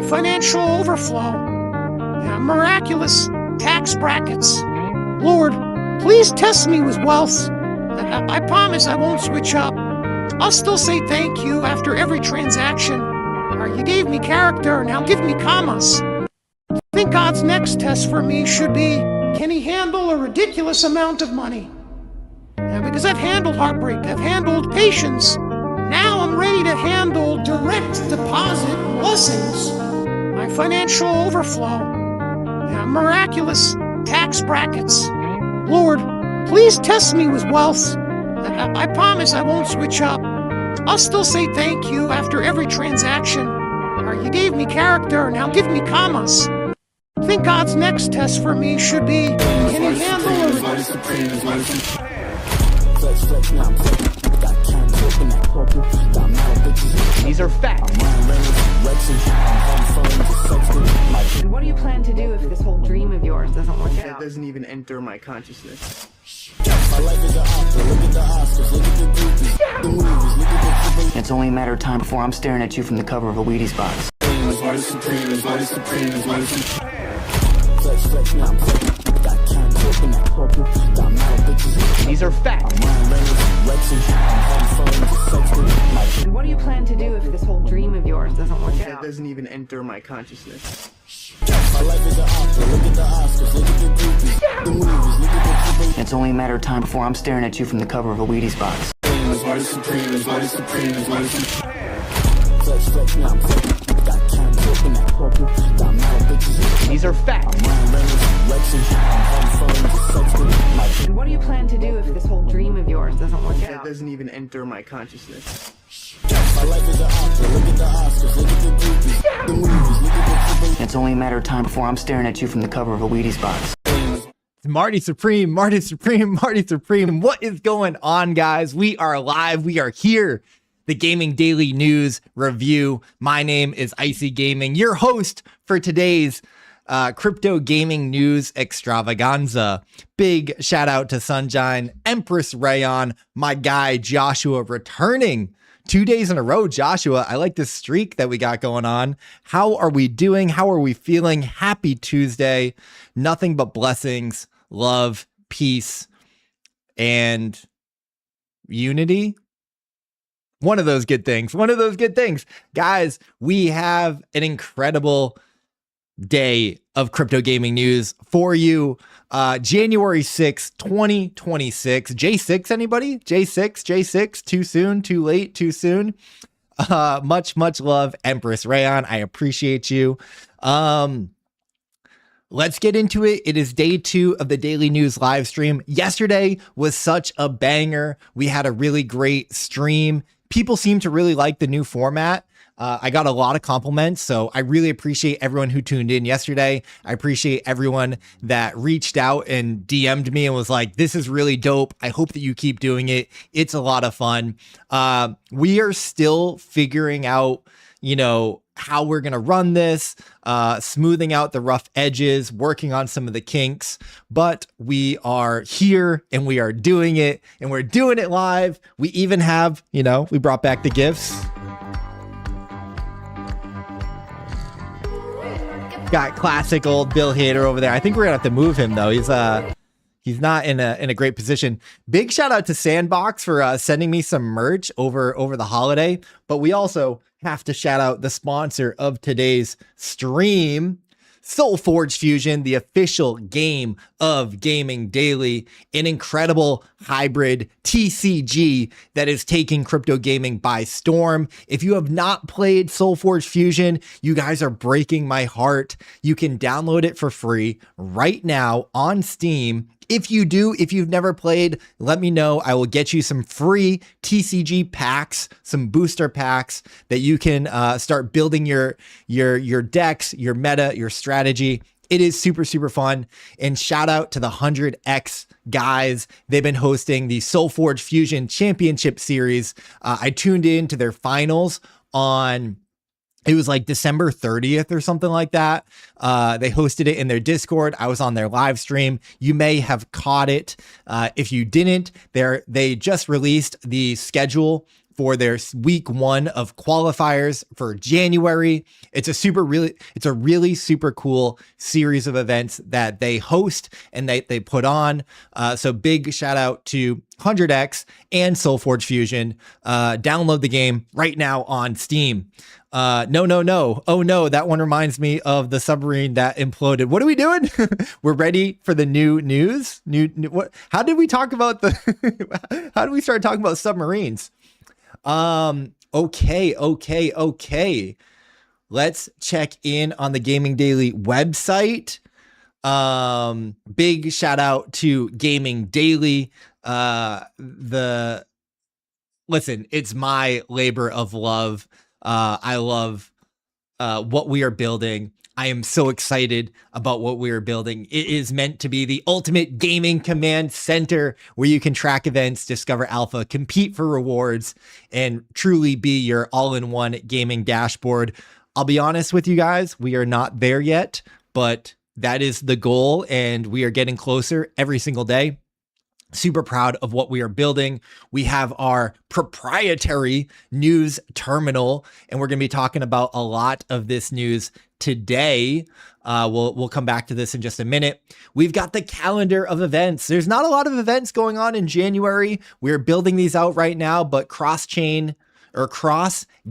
financial overflow, miraculous tax brackets. Lord, please test me with wealth. I promise I won't switch up. I'll still say thank you after every transaction. You gave me character, now give me commas. I think God's next test for me should be, can he handle a ridiculous amount of money? Because I've handled heartbreak, I've handled patience. Now I'm ready to handle direct deposit blessings. My financial overflow, miraculous tax brackets. Lord, please test me with wealth. I promise I won't switch up. I'll still say thank you after every transaction. You gave me character, now give me commas. I think God's next test for me should be, can he handle a... These are facts. And what do you plan to do if this whole dream of yours doesn't work out? It doesn't even enter my consciousness. It's only a matter of time before I'm staring at you from the cover of a Wheaties box. These are facts. And what do you plan to do if this whole dream of yours doesn't work out? It doesn't even enter my consciousness. It's only a matter of time before I'm staring at you from the cover of a Wheaties box. These are facts. And what do you plan to do if this whole dream of yours doesn't work It out? doesn't even enter my consciousness. It's only a matter of time before I'm staring at you from the cover of a Wheaties box. Marty Supreme. What is going on, guys? We are live. We are here. The Gaming Daily News Review. My name is Icy Gaming, your host for today's crypto gaming news extravaganza. Big shout out to Sunshine, Empress Rayon, my guy Joshua returning 2 days in a row. Joshua, I like this streak that we got going on. How are we doing? How are we feeling? Happy Tuesday. Nothing but blessings, love, peace, and unity. One of those good things. Guys, we have an incredible day of crypto gaming news for you. January 6th, 2026. J6, anybody? J6, too soon, too late, too soon. Much love, Empress Rayon. I appreciate you. Let's get into it. It is day 2 of the Daily News live stream. Yesterday was such a banger. We had a really great stream. People seem to really like the new format. I got a lot of compliments, so I really appreciate everyone who tuned in yesterday. I appreciate everyone that reached out and DM'd me and was like, this is really dope. I hope that you keep doing it. It's a lot of fun. We are still figuring out, how we're going to run this, smoothing out the rough edges, working on some of the kinks, but we are here and we are doing it, and we're doing it live. We even have, we brought back the gifts. Got classic old Bill Hader over there. I think we're gonna have to move him though. He's not in a great position. Big shout out to Sandbox for sending me some merch over the holiday. But we also have to shout out the sponsor of today's stream, SoulForge Fusion, the official game of Gaming Daily, an incredible hybrid TCG that is taking crypto gaming by storm. If you have not played SoulForge Fusion, you guys are breaking my heart. You can download it for free right now on Steam. If you do, if you've never played, let me know. I will get you some free TCG packs, some booster packs that you can start building your decks, your meta, your strategy. It is super fun. And shout out to the 100X guys. They've been hosting the SoulForge Fusion Championship Series. I tuned in to their finals on... It was like December 30th or something like that. They hosted it in their Discord. I was on their live stream. You may have caught it. If you didn't, they just released the schedule for their week 1 of qualifiers for January. It's a really super cool series of events that they host and they put on. So big shout out to 100X and SoulForge Fusion. Download the game right now on Steam. No. Oh no, that one reminds me of the submarine that imploded. What are we doing? We're ready for the new news. What? How did we talk about how did we start talking about submarines? Okay. Let's check in on the Gaming Daily website. Big shout out to Gaming Daily. Listen, it's my labor of love. I love what we are building. I am so excited about what we are building. It is meant to be the ultimate gaming command center where you can track events, discover alpha, compete for rewards, and truly be your all-in-one gaming dashboard. I'll be honest with you guys, we are not there yet, but that is the goal, and we are getting closer every single day. Super proud of what we are building. We have our proprietary news terminal, and we're going to be talking about a lot of this news today. We'll come back to this in just a minute. We've got the calendar of events. There's not a lot of events going on in January. We're building these out right now, but cross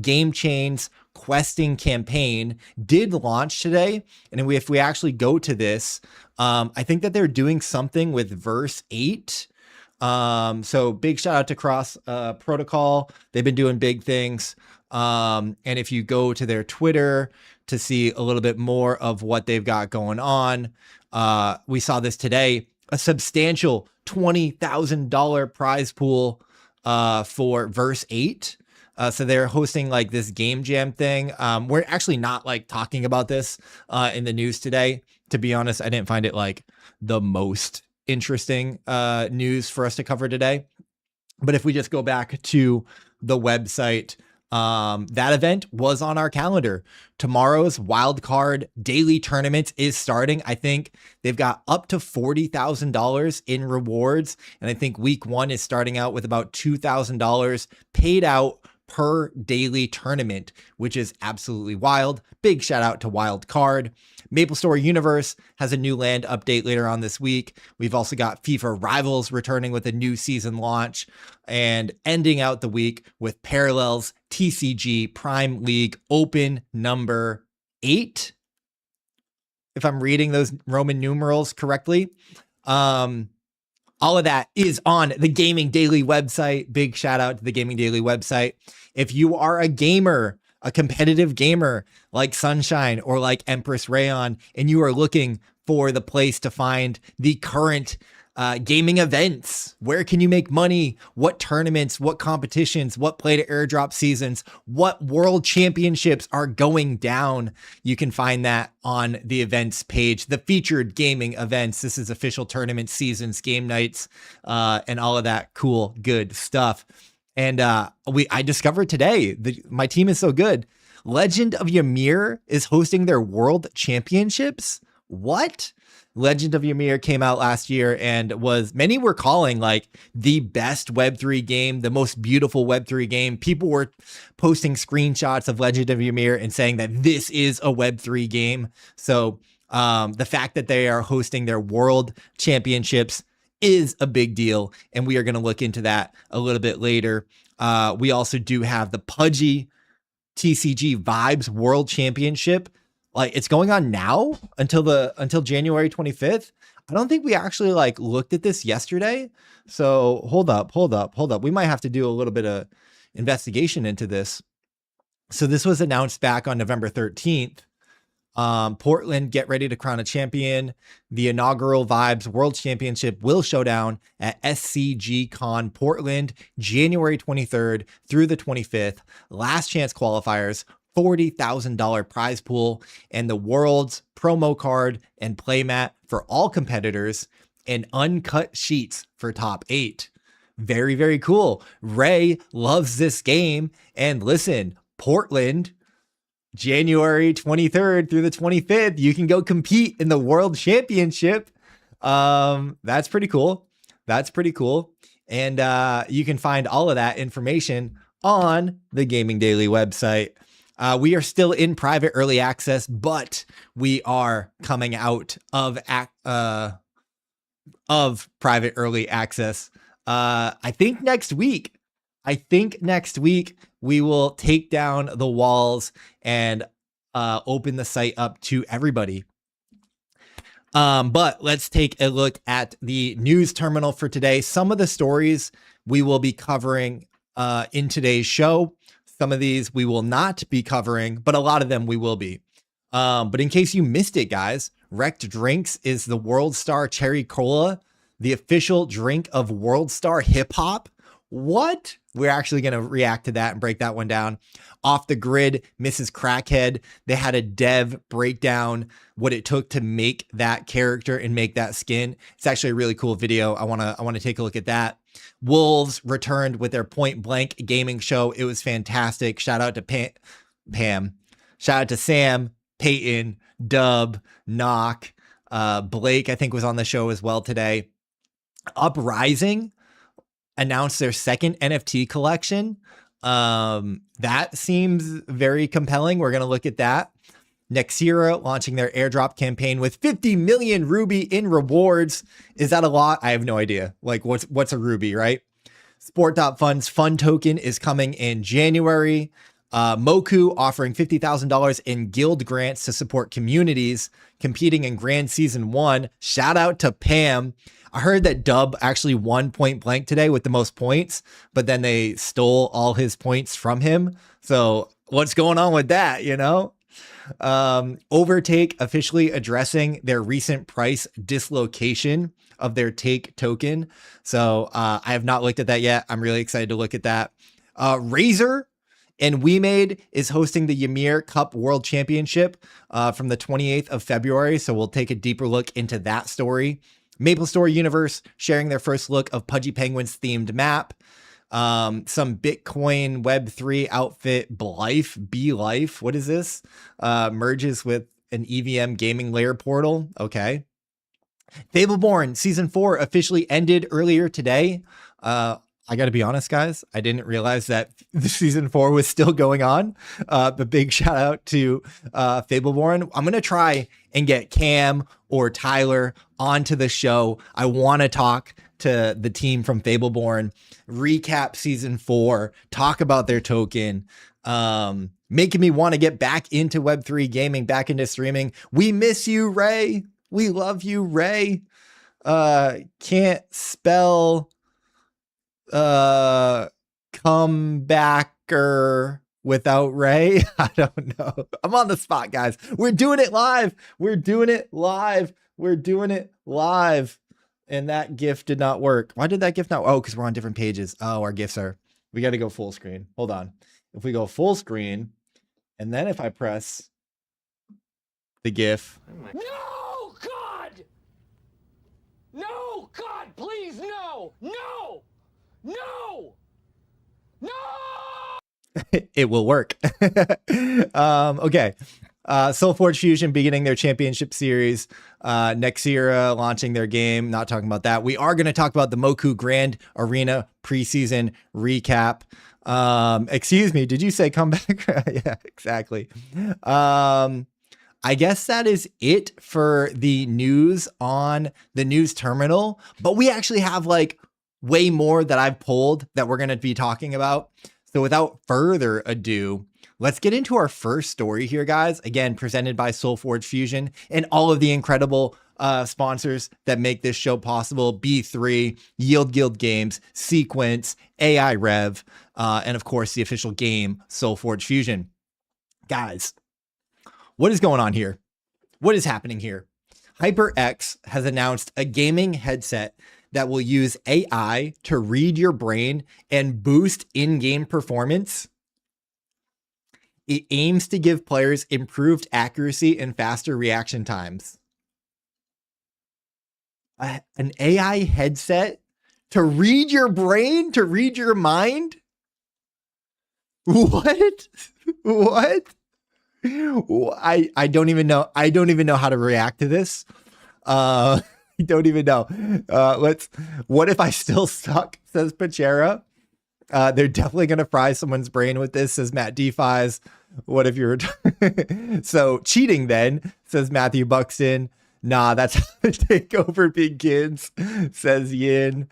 game chains questing campaign did launch today. And if we actually go to this, I think that they're doing something with verse 8. So big shout out to Cross Protocol. They've been doing big things. And if you go to their Twitter to see a little bit more of what they've got going on, we saw this today, a substantial $20,000 prize pool for verse 8. So they're hosting like this game jam thing. We're actually not like talking about this in the news today. To be honest, I didn't find it like the most interesting news for us to cover today. But if we just go back to the website, that event was on our calendar. Tomorrow's wildcard daily tournament is starting. I think they've got up to $40,000 in rewards. And I think week 1 is starting out with about $2,000 paid out per daily tournament, which is absolutely wild. Big shout out to Wildcard. MapleStory Universe has a new land update later on this week. We've also got FIFA Rivals returning with a new season launch, and ending out the week with Parallels TCG Prime League Open number 8. If I'm reading those Roman numerals correctly. All of that is on the Gaming Daily website. Big shout out to the Gaming Daily website. If you are a gamer, a competitive gamer like Sunshine or like Empress Rayon, and you are looking for the place to find the current gaming events, where can you make money? What tournaments, what competitions, what play to airdrop seasons, what world championships are going down? You can find that on the events page, the featured gaming events. This is official tournament seasons, game nights, and all of that cool, good stuff. And I discovered today my team is so good. Legend of Ymir is hosting their world championships. What? Legend of Ymir came out last year and many were calling like the best Web3 game, the most beautiful Web3 game. People were posting screenshots of Legend of Ymir and saying that this is a Web3 game. So the fact that they are hosting their world championships is a big deal. And we are going to look into that a little bit later. We also do have the Pudgy TCG Vibes World Championship. Like, it's going on now until January 25th. I don't think we actually like looked at this yesterday. So hold up. We might have to do a little bit of investigation into this. So this was announced back on November 13th. Portland, get ready to crown a champion. The inaugural Vibes World Championship will show down at SCG Con Portland, January 23rd through the 25th. Last chance qualifiers, $40,000 prize pool, and the world's promo card and playmat for all competitors, and uncut sheets for top 8. Very, very cool. Ray loves this game. And listen, Portland, January 23rd through the 25th, you can go compete in the World Championship. That's pretty cool. And you can find all of that information on the Gaming Daily website. We are still in private early access, but we are coming out of private early access. I think next week we will take down the walls and open the site up to everybody. But let's take a look at the news terminal for today. Some of the stories we will be covering in today's show. Some of these we will not be covering, but a lot of them we will be. But in case you missed it, guys, Wrecked Drinks is the World Star Cherry Cola, the official drink of World Star Hip Hop. What? We're actually going to react to that and break that one down. Off the Grid, Mrs. Crackhead. They had a dev break down what it took to make that character and make that skin. It's actually a really cool video. I want to take a look at that. Wolves returned with their Point Blank gaming show. It was fantastic. Shout out to Pam. Shout out to Sam, Peyton, Dub, Knock, Blake, I think was on the show as well today. Uprising announced their second NFT collection. That seems very compelling. We're going to look at that. Nexira launching their airdrop campaign with 50 million Ruby in rewards. Is that a lot? I have no idea. Like what's a Ruby, right? Sport.Fund's fun token is coming in January. Moku offering $50,000 in guild grants to support communities competing in Grand Season 1. Shout out to Pam. I heard that Dub actually won Point Blank today with the most points, but then they stole all his points from him. So what's going on with that, you know? Overtake officially addressing their recent price dislocation of their Take token. So I have not looked at that yet. I'm really excited to look at that. Razer and WeMade is hosting the Ymir Cup World Championship from the 28th of February. So we'll take a deeper look into that story. MapleStory Universe sharing their first look of Pudgy Penguins themed map. Some Bitcoin Web3 outfit, Be Life. What is this? Merges with an EVM gaming layer portal. Okay. Fableborn Season 4 officially ended earlier today. I got to be honest, guys. I didn't realize that the Season 4 was still going on. But big shout out to Fableborn. I'm going to try and get Cam or Tyler onto the show. I want to talk to the team from Fableborn, recap Season 4, talk about their token, making me want to get back into Web3 gaming, back into streaming. We miss you, Ray. We love you, Ray. Can't spell comebacker without Ray. I don't know. I'm on the spot, guys. We're doing it live. And that GIF did not work. Why did that GIF not? Oh, because we're on different pages. Oh, our GIFs are, we got to go full screen. Hold on. If we go full screen, and then if I press the GIF. No, God! No, God, please, no! No! No! No! It will work. Okay. Soulforge Fusion beginning their championship series. Nexira launching their game. Not talking about that. We are going to talk about the Moku Grand Arena preseason recap. Excuse me. Did you say comeback? Yeah, exactly. I guess that is it for the news on the news terminal. But we actually have like way more that I've pulled that we're going to be talking about. So without further ado, let's get into our first story here, guys. Again, presented by Soulforge Fusion and all of the incredible sponsors that make this show possible. B3, Yield Guild Games, Sequence, AI Rev, and of course the official game, Soulforge Fusion. Guys, what is going on here? What is happening here? HyperX has announced a gaming headset that will use AI to read your brain and boost in-game performance. It aims to give players improved accuracy and faster reaction times. An AI headset to read your brain, to read your mind? What? What? I don't even know. I don't even know how to react to this. I don't even know. What if I still suck, says Pachera. They're definitely going to fry someone's brain with this, says Matt Defies. What if you're so cheating then, says Matthew Buxton. Nah, that's how the takeover begins, says Yin.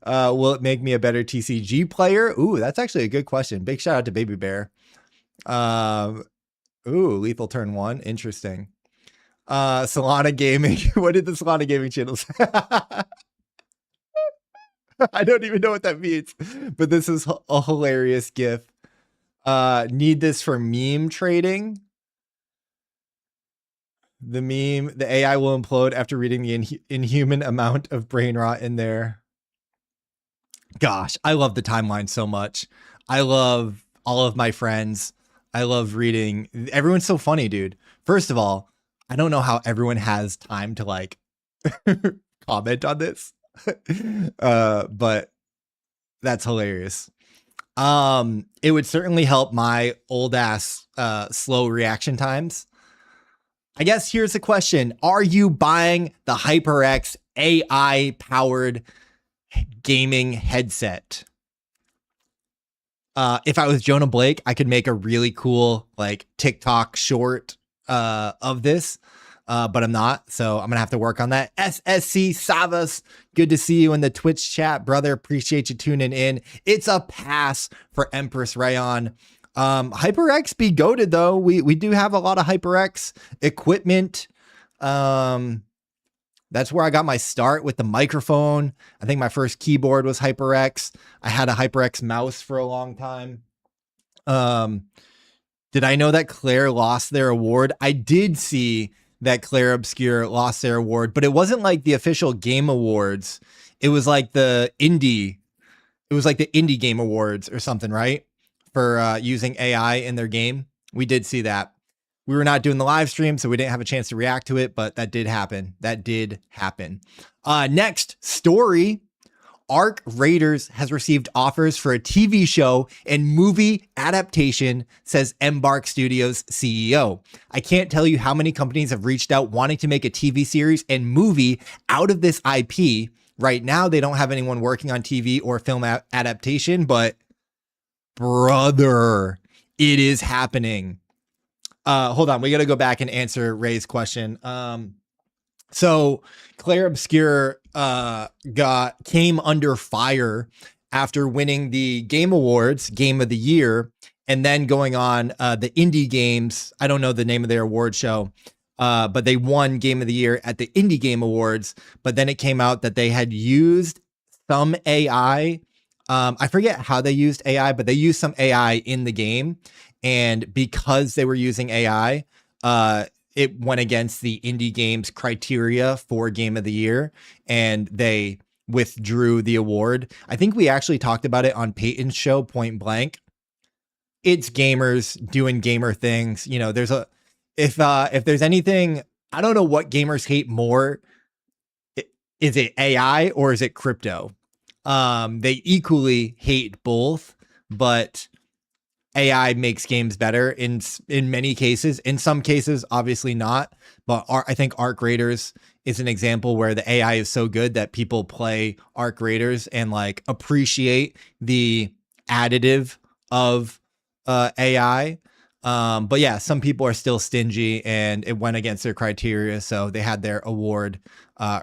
Will it make me a better TCG player? Ooh, that's actually a good question. Big shout out to Baby Bear. Ooh, Lethal Turn 1. Interesting. Solana Gaming. What did the Solana Gaming channel say? I don't even know what that means, but this is a hilarious GIF. Need this for meme trading. The AI will implode after reading the inhuman amount of brain rot in there. Gosh, I love the timeline so much. I love all of my friends. I love reading. Everyone's so funny, dude. First of all, I don't know how everyone has time to like comment on this. But that's hilarious. It would certainly help my old ass slow reaction times. I guess here's the question. Are you buying the HyperX AI powered gaming headset? If I was Jonah Blake, I could make a really cool like TikTok short of this. But I'm not, so I'm gonna have to work on that. SSC Savas, good to see you in the Twitch chat, brother. Appreciate you tuning in. It's a pass for Empress Rayon. HyperX be goated though. We do have a lot of HyperX equipment. That's where I got my start with the microphone. I think my first keyboard was HyperX. I had a HyperX mouse for a long time. Did I know that Claire lost their award? I did see that Claire Obscure lost their award, but it wasn't like the official game awards. It was like the indie game awards or something, right? For using AI in their game. We did see that. We were not doing the live stream, so we didn't have a chance to react to it, but that did happen. Next story. Arc Raiders has received offers for a TV show and movie adaptation, says Embark Studios CEO. I can't tell you how many companies have reached out wanting to make a TV series and movie out of this IP. Right now, they don't have anyone working on TV or film adaptation, but brother, it is happening. Hold on, we got to go back and answer Ray's question. So Claire Obscure came under fire after winning the Game Awards, Game of the Year, and then going on the Indie Games. I don't know the name of their award show, but they won Game of the Year at the Indie Game Awards. But then it came out that they had used some AI. I forget how they used AI, but they used some AI in the game. And because they were using AI, it went against the Indie Games criteria for Game of the Year, and they withdrew the award. I think we actually talked about it on Peyton's show, Point Blank. It's gamers doing gamer things. You know, if there's anything, I don't know what gamers hate more. Is it AI or is it crypto? They equally hate both, but AI makes games better in many cases. In some cases, obviously not. But I think Arc Raiders is an example where the AI is so good that people play Arc Raiders and like appreciate the additive of AI. But yeah, some people are still stingy and it went against their criteria. So they had their award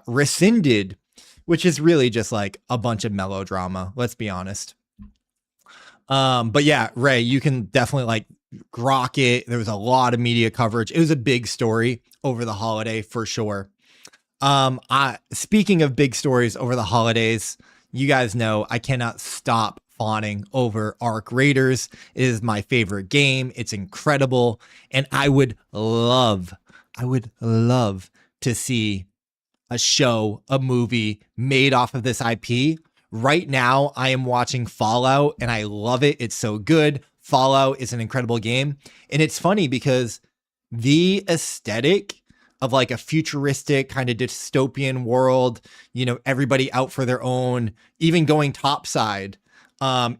rescinded, which is really just like a bunch of melodrama. Let's be honest. But yeah, Ray, you can definitely like grok it. There was a lot of media coverage. It was a big story over the holiday for sure. Speaking of big stories over the holidays, you guys know I cannot stop fawning over Arc Raiders. It is my favorite game. It's incredible. And I would love to see a show, a movie made off of this IP. Right now, I am watching Fallout and I love it. It's so good. Fallout is an incredible game. And it's funny because the aesthetic of like a futuristic kind of dystopian world, you know, everybody out for their own, even going topside,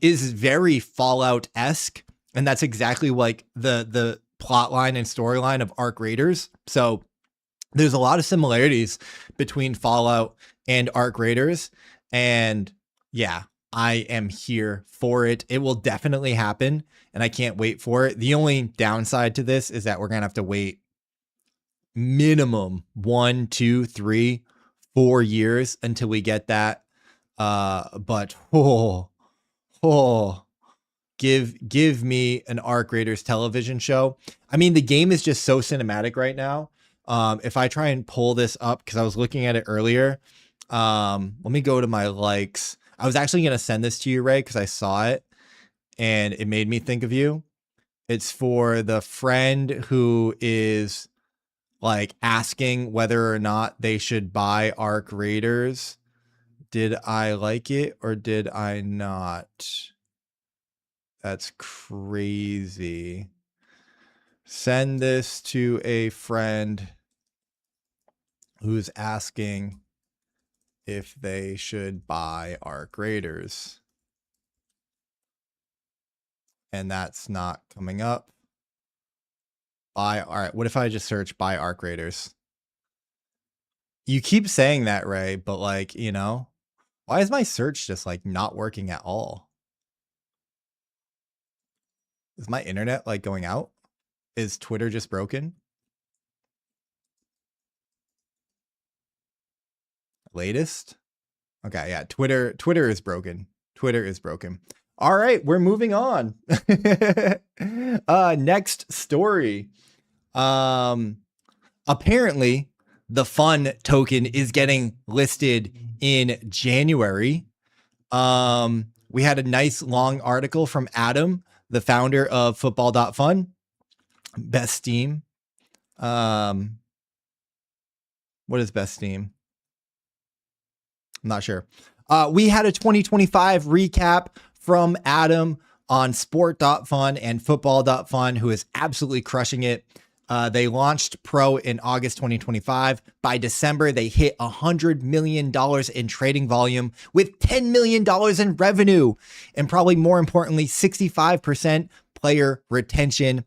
is very Fallout-esque. And that's exactly like the plot line and storyline of Arc Raiders. So there's a lot of similarities between Fallout and Arc Raiders. And yeah, I am here for it. It will definitely happen, and I can't wait for it. The only downside to this is that we're going to have to wait minimum 1, 2, 3, 4 years until we get that. But give me an Arc Raiders television show. I mean, the game is just so cinematic right now. If I try and pull this up, because I was looking at it earlier. Let me go to my likes. I was actually going to send this to you, Ray, because I saw it and it made me think of you. It's for the friend who is like asking whether or not they should buy Arc Raiders. Did I like it or did I not? That's crazy. Send this to a friend who's asking if they should buy Arc Raiders. And that's not coming up. All right, what if I just search buy Arc Raiders? You keep saying that, Ray, but like, you know, why is my search just like not working at all? Is my internet like going out? Is Twitter just broken? Latest? Okay, yeah, Twitter is broken. Twitter is broken. All right, we're moving on. Next story. Apparently the fun token is getting listed in January. We had a nice long article from Adam, the founder of football.fun. Best Steam. What is Best Steam? I'm not sure. We had a 2025 recap from Adam on sport.fun and football.fun, who is absolutely crushing it. They launched Pro in August 2025. By December, they hit $100 million in trading volume with $10 million in revenue. And probably more importantly, 65% player retention.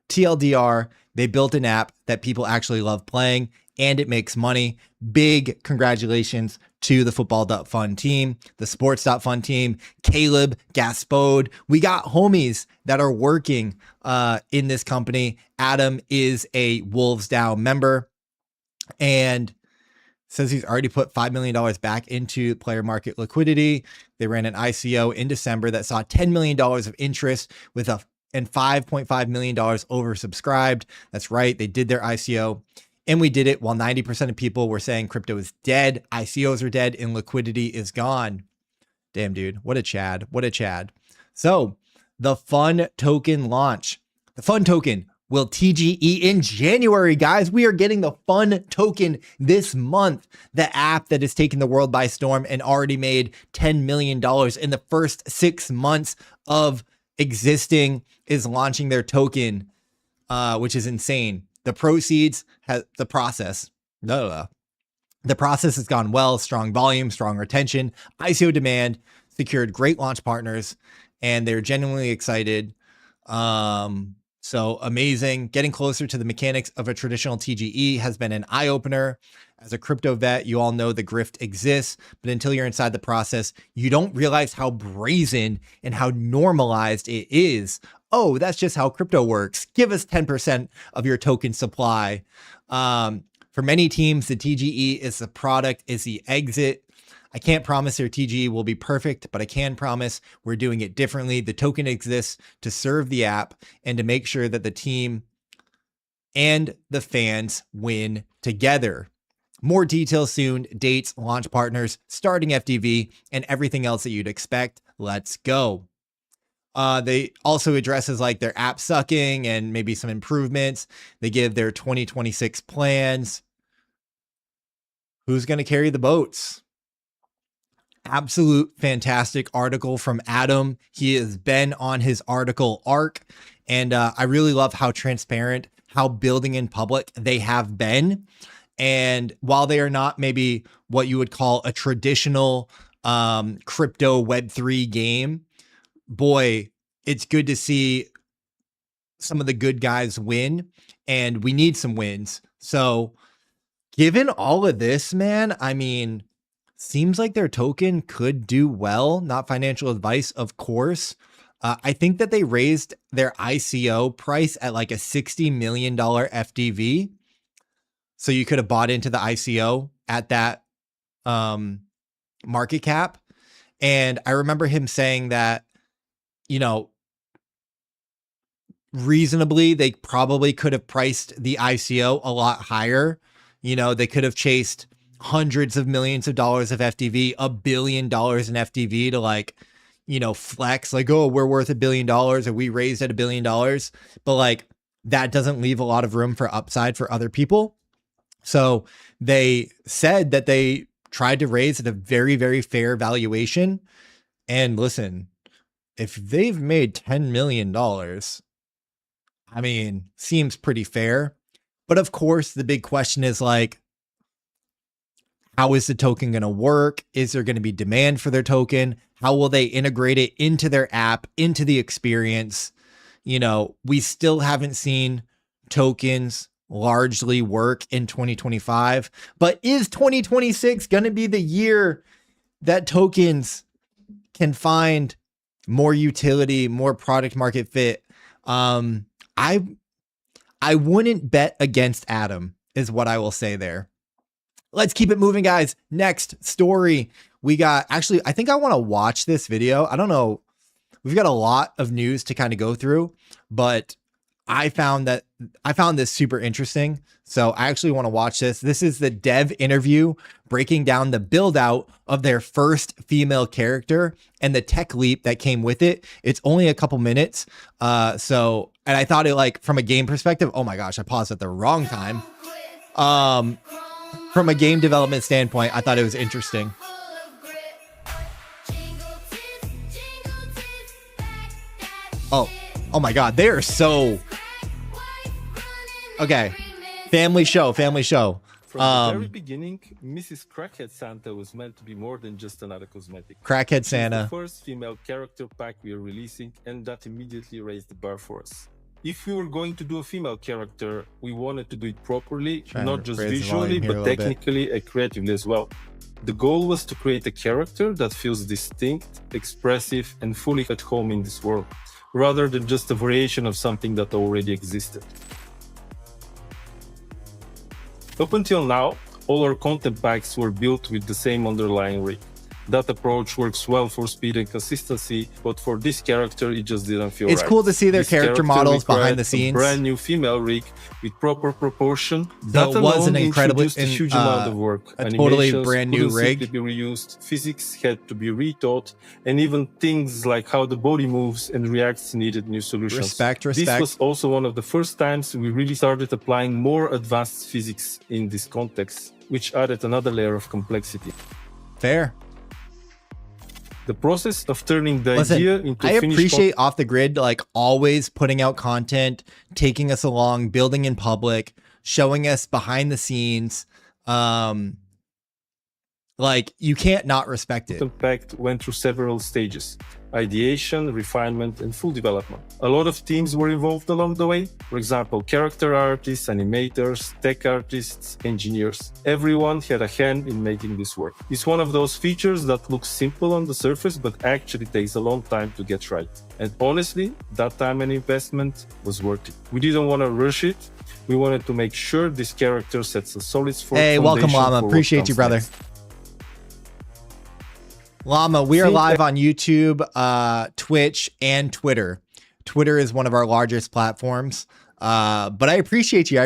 TLDR, they built an app that people actually love playing and it makes money. Big congratulations to the football.fun team, the sports.fun team, Caleb, Gaspode. We got homies that are working in this company. Adam is a Wolves Down member and says he's already put $5 million back into player market liquidity. They ran an ICO in December that saw $10 million of interest and $5.5 million oversubscribed. That's right. They did their ICO. And we did it while 90% of people were saying crypto is dead, ICOs are dead, and liquidity is gone. Damn, dude. What a Chad. What a Chad. So the fun token launch. The fun token will TGE in January, guys. We are getting the fun token this month. The app that has taken the world by storm and already made $10 million in the first 6 months of existing is launching their token, which is insane. The proceeds the process has gone well, strong volume, strong retention, ICO demand, secured great launch partners, and they're genuinely excited. So amazing. Getting closer to the mechanics of a traditional TGE has been an eye-opener. As a crypto vet, you all know the grift exists, but until you're inside the process, you don't realize how brazen and how normalized it is. Oh, that's just how crypto works. Give us 10% of your token supply. For many teams, the TGE is the product, is the exit. I can't promise their TGE will be perfect, but I can promise we're doing it differently. The token exists to serve the app and to make sure that the team and the fans win together. More details soon, dates, launch partners, starting FTV, and everything else that you'd expect. Let's go. They also addresses like their app sucking and maybe some improvements. They give their 2026 plans. Who's going to carry the boats? Absolute fantastic article from Adam. He has been on his article arc, and I really love how transparent, how building in public they have been. And while they are not maybe what you would call a traditional crypto Web3 game, boy, it's good to see some of the good guys win, and we need some wins. So given all of this, man, I mean, seems like their token could do well. Not financial advice, of course. I think that they raised their ICO price at like a $60 million FDV. So you could have bought into the ICO at that market cap. And I remember him saying that, you know, reasonably, they probably could have priced the ICO a lot higher. You know, they could have chased hundreds of millions of dollars of FDV, $1 billion in FDV to like, you know, flex like, oh, we're worth $1 billion or we raised at $1 billion. But like that doesn't leave a lot of room for upside for other people. So they said that they tried to raise at a very, very fair valuation. And listen, if they've made $10 million, I mean, seems pretty fair. But of course, the big question is like, how is the token going to work? Is there going to be demand for their token? How will they integrate it into their app, into the experience? You know, we still haven't seen tokens largely work in 2025, but is 2026 going to be the year that tokens can find more utility, more product market fit? I wouldn't bet against Adam is what I will say there. Let's keep it moving, guys. Next story. We got, actually, I think I want to watch this video. I don't know. We've got a lot of news to kind of go through, but I found this super interesting. So I actually want to watch this. This is the dev interview breaking down the build out of their first female character and the tech leap that came with it. It's only a couple minutes. And I thought it, like, from a game perspective, oh my gosh, I paused at the wrong time. From a game development standpoint, I thought it was interesting. Oh my God, they are so... Okay, family show. From the very beginning, Mrs. Crackhead Santa was meant to be more than just another cosmetic. Crackhead She's Santa. the first female character pack we are releasing, and that immediately raised the bar for us. If we were going to do a female character, we wanted to do it properly, not just visually, but technically and creatively as well. The goal was to create a character that feels distinct, expressive, and fully at home in this world, rather than just a variation of something that already existed. Up until now, all our content packs were built with the same underlying rig. That approach works well for speed and consistency, but for this character, it just didn't feel right. It's cool to see their character models behind the scenes. A brand new female rig with proper proportion. That was an incredibly a huge amount of work. A totally brand new rig. To be reused, physics had to be retaught, and even things like how the body moves and reacts needed new solutions. Respect. This was also one of the first times we really started applying more advanced physics in this context, which added another layer of complexity. Fair. The process of turning the idea into I appreciate Off the Grid, like, always putting out content, taking us along, building in public, showing us behind the scenes. Like, you can't not respect it. Impact went through several stages: ideation, refinement, and full development. A lot of teams were involved along the way. For example, character artists, animators, tech artists, engineers. Everyone had a hand in making this work. It's one of those features that looks simple on the surface, but actually takes a long time to get right. And honestly, that time and investment was worth it. We didn't want to rush it. We wanted to make sure this character sets a solid foundation. Hey, welcome, Llama. Appreciate you, brother. Next. Llama, we are live on YouTube, Twitch, and Twitter. Twitter is one of our largest platforms. But I appreciate you.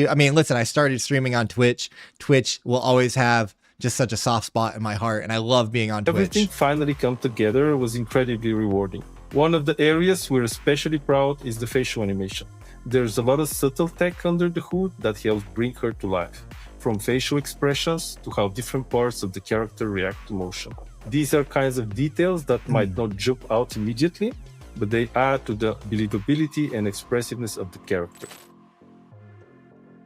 I mean, listen, I started streaming on Twitch. Twitch will always have just such a soft spot in my heart, and I love being on Twitch. Everything finally come together was incredibly rewarding. One of the areas we're especially proud is the facial animation. There's a lot of subtle tech under the hood that helps bring her to life, from facial expressions to how different parts of the character react to motion. These are kinds of details that might not jump out immediately, but they add to the believability and expressiveness of the character.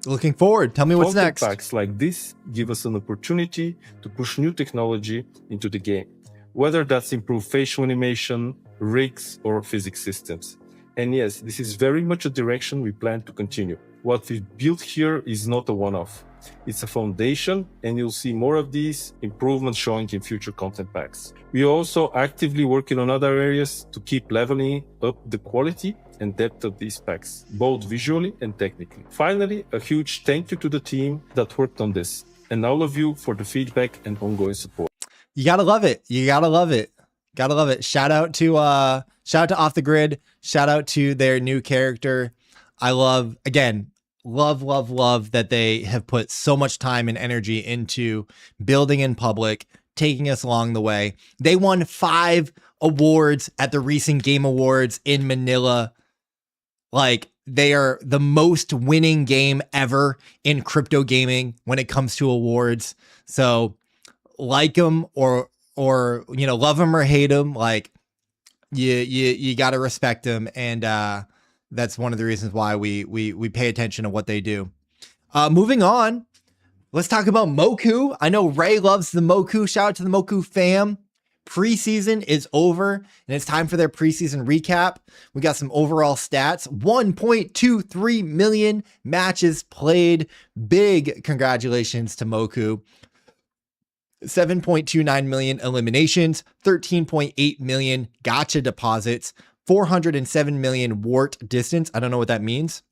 Looking forward. Tell me what's next. Packs like this give us an opportunity to push new technology into the game, whether that's improved facial animation, rigs, or physics systems. And yes, this is very much a direction we plan to continue. what we've built here is not a one-off. It's a foundation, and you'll see more of these improvements showing in future content packs. We are also actively working on other areas to keep leveling up the quality and depth of these packs, both visually and technically. Finally, a huge thank you to the team that worked on this, and all of you for the feedback and ongoing support. You gotta love it. You gotta love it. Gotta love it. Shout out to Off the Grid. Shout out to their new character. I love, again, love that they have put so much time and energy into building in public, taking us along the way. They won 5 awards at the recent Game Awards in Manila. Like, they are the most winning game ever in crypto gaming when it comes to awards. So like them or you know, love them or hate them, like you got to respect them. And that's one of the reasons why we pay attention to what they do. Moving on, let's talk about Moku. I know Ray loves the Moku. Shout out to the Moku fam. Preseason is over, and it's time for their preseason recap. We got some overall stats. 1.23 million matches played. Big congratulations to Moku. 7.29 million eliminations, 13.8 million gacha deposits, 407 million wart distance. I don't know what that means.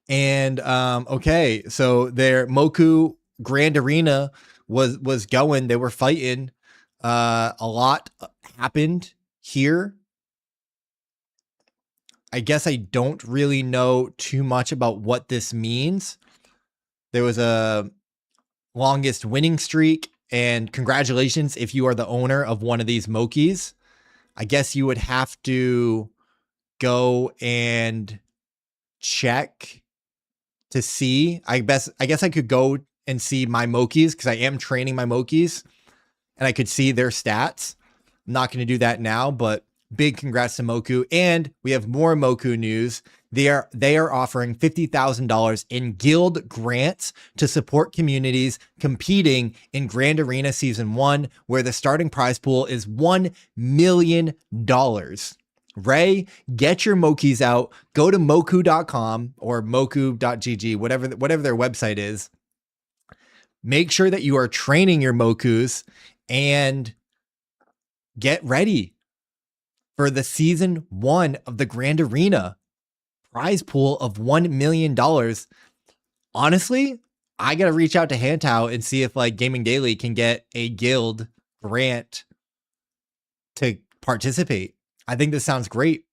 And okay, so their Moku Grand Arena was going. They were fighting. A lot happened here. I guess I don't really know too much about what this means. There was a longest winning streak, and congratulations if you are the owner of one of these Mokis. I guess you would have to go and check to see. I guess I could go and see my Mokis because I am training my Mokis and I could see their stats. I'm not going to do that now, but big congrats to Moku. And we have more Moku news. They are offering $50,000 in guild grants to support communities competing in Grand Arena Season 1, where the starting prize pool is $1 million. Ray, get your Mokis out. Go to moku.com or moku.gg, whatever their website is. Make sure that you are training your Mokus and get ready for the Season 1 of the Grand Arena. Prize pool of $1 million. Honestly, I got to reach out to Hantao and see if like Gaming Daily can get a guild grant to participate. I think this sounds great.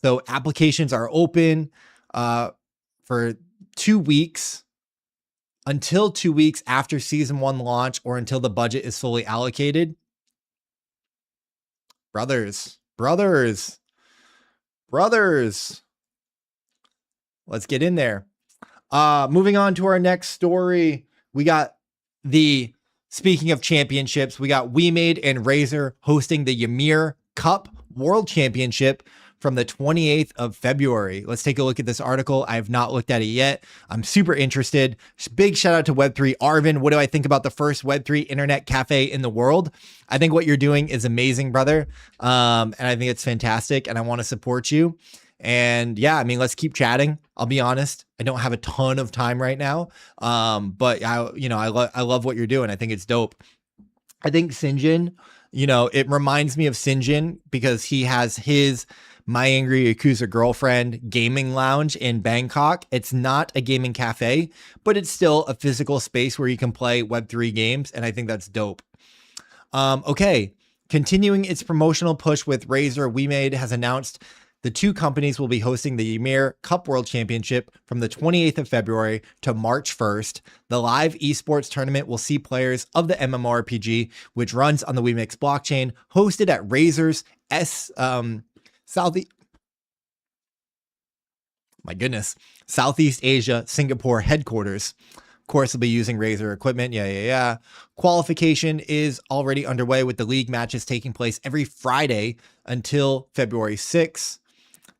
So applications are open for 2 weeks, until 2 weeks after Season 1 launch or until the budget is fully allocated. Brothers. Let's get in there. Moving on to our next story. We got speaking of championships, we got WeMade and Razer hosting the Ymir Cup World Championship from the 28th of February. Let's take a look at this article. I have not looked at it yet. I'm super interested. Big shout out to Web3. Arvin, what do I think about the first Web3 internet cafe in the world? I think what you're doing is amazing, brother. And I think it's fantastic, and I want to support you. And yeah, I mean, let's keep chatting. I'll be honest, I don't have a ton of time right now. But I love what you're doing. I think it's dope. I think Sinjin, it reminds me of Sinjin because he has his My Angry Yakuza Girlfriend gaming lounge in Bangkok. It's not a gaming cafe, but it's still a physical space where you can play Web3 games. And I think that's dope. Okay. Continuing its promotional push with Razer, WeMade has announced the two companies will be hosting the Ymir Cup World Championship from the 28th of February to March 1st. The live esports tournament will see players of the MMORPG, which runs on the WeMix blockchain, hosted at Razer's Southeast Asia, Singapore headquarters. Of course, they'll be using Razer equipment. Yeah. Qualification is already underway with the league matches taking place every Friday until February 6th.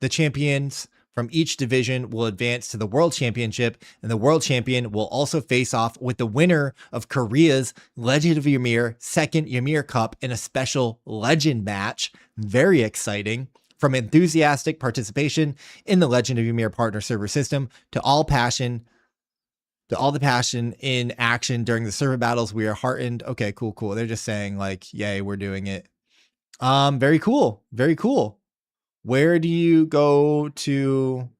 The champions from each division will advance to the World Championship, and the World Champion will also face off with the winner of Korea's Legend of Ymir second Ymir Cup in a special Legend match. Very exciting. From enthusiastic participation in the Legend of Ymir partner server system to all the passion in action during the server battles, we are heartened. Okay, cool. They're just saying like, yay, we're doing it. Very cool. Very cool. Where do you go to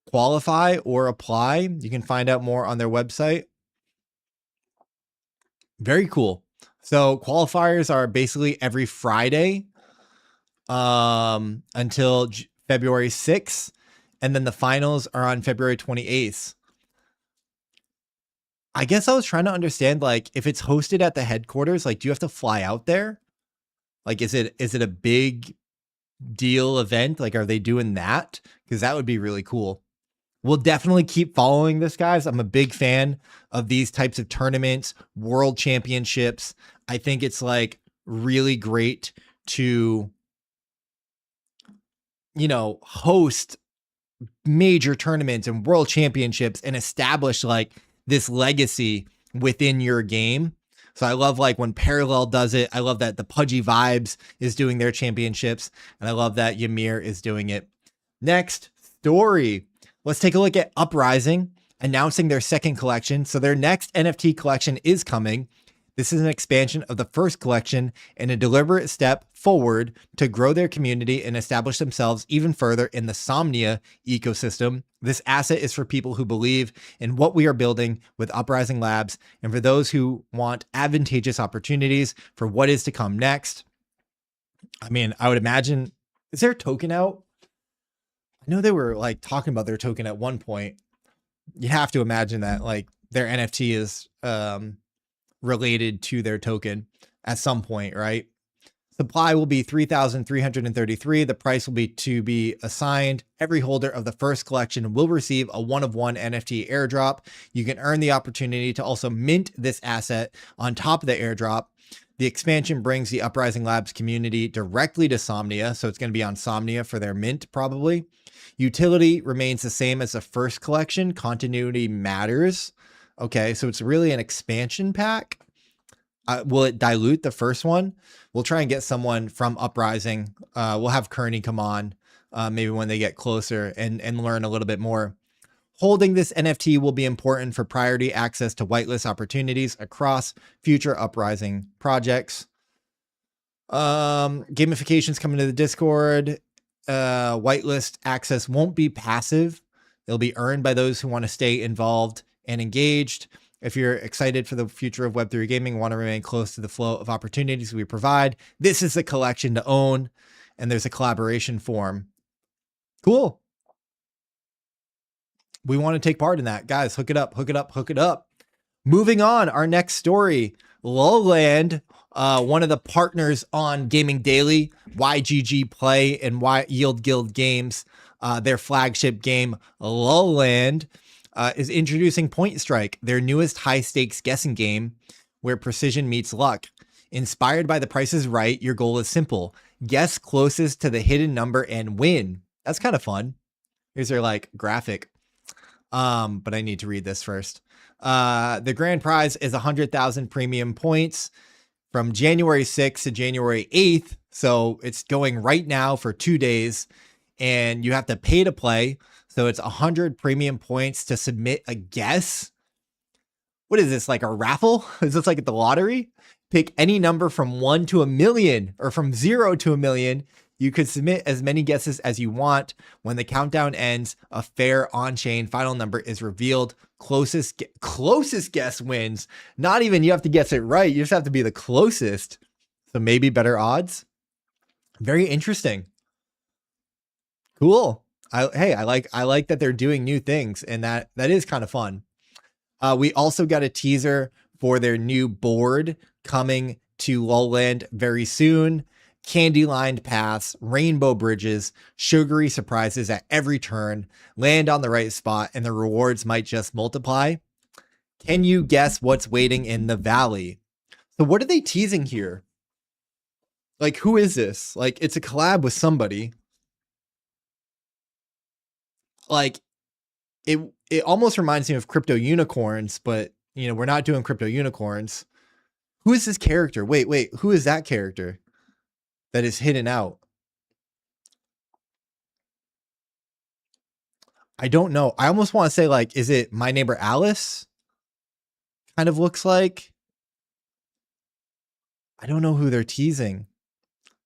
qualify or apply? You can find out more on their website. Very cool. So qualifiers are basically every Friday until February 6th. And then the finals are on February 28th. I guess I was trying to understand, like, if it's hosted at the headquarters, like, do you have to fly out there? Like, is it a big deal event? Like, are they doing that? Because that would be really cool. We'll definitely keep following this, guys. I'm a big fan of these types of tournaments, world championships. I think it's like really great to, you know, host major tournaments and world championships and establish like this legacy within your game. So I love like when Parallel does it. I love that the Pudgy Vibes is doing their championships, and I love that Ymir is doing it. Next story. Let's take a look at Uprising announcing their second collection. So their next NFT collection is coming. This is an expansion of the first collection and a deliberate step forward to grow their community and establish themselves even further in the Somnia ecosystem. This asset is for people who believe in what we are building with Uprising Labs and for those who want advantageous opportunities for what is to come next. I mean, I would imagine, is there a token out? I know they were like talking about their token at one point. You have to imagine that like their NFT is related to their token at some point, right? Supply will be 3,333. The price will be assigned. Every holder of the first collection will receive a 1-of-1 NFT airdrop. You can earn the opportunity to also mint this asset on top of the airdrop. The expansion brings the Uprising Labs community directly to Somnia, so it's going to be on Somnia for their mint probably. Utility remains the same as the first collection. Continuity matters. Okay, so it's really an expansion pack. Will it dilute the first one? We'll try and get someone from Uprising. We'll have Kearney come on maybe when they get closer and learn a little bit more. Holding this NFT will be important for priority access to whitelist opportunities across future Uprising projects. Gamification's coming to the Discord. Whitelist access won't be passive. It'll be earned by those who want to stay involved and engaged. If you're excited for the future of Web3 gaming, want to remain close to the flow of opportunities we provide, this is the collection to own, and there's a collaboration form. Cool. We want to take part in that. Guys, hook it up. Moving on, our next story, Lowland, one of the partners on Gaming Daily, YGG Play and Yield Guild Games, their flagship game, Lowland, is introducing Point Strike, their newest high-stakes guessing game where precision meets luck. Inspired by The Price is Right, your goal is simple. Guess closest to the hidden number and win. That's kind of fun. Here's their like graphic. But I need to read this first. The grand prize is 100,000 premium points from January 6th to January 8th. So it's going right now for 2 days, and you have to pay to play. So it's 100 premium points to submit a guess. What is this, like a raffle? Is this like at the lottery? Pick any number from 1 to 1,000,000 or from 0 to 1,000,000. You could submit as many guesses as you want. When the countdown ends, a fair on-chain final number is revealed. Closest guess wins. Not even you have to guess it right. You just have to be the closest. So maybe better odds. Very interesting. Cool. I like that they're doing new things, and that is kind of fun. We also got a teaser for their new board coming to Lowland very soon. Candy-lined paths, rainbow bridges, sugary surprises at every turn. Land on the right spot, and the rewards might just multiply. Can you guess what's waiting in the valley? So what are they teasing here? Like, who is this? Like, it's a collab with somebody. Like, it almost reminds me of Crypto Unicorns, but, you know, we're not doing Crypto Unicorns. Who is this character? Wait, who is that character that is hidden out? I don't know. I almost want to say, like, is it My Neighbor Alice? Kind of looks like. I don't know who they're teasing,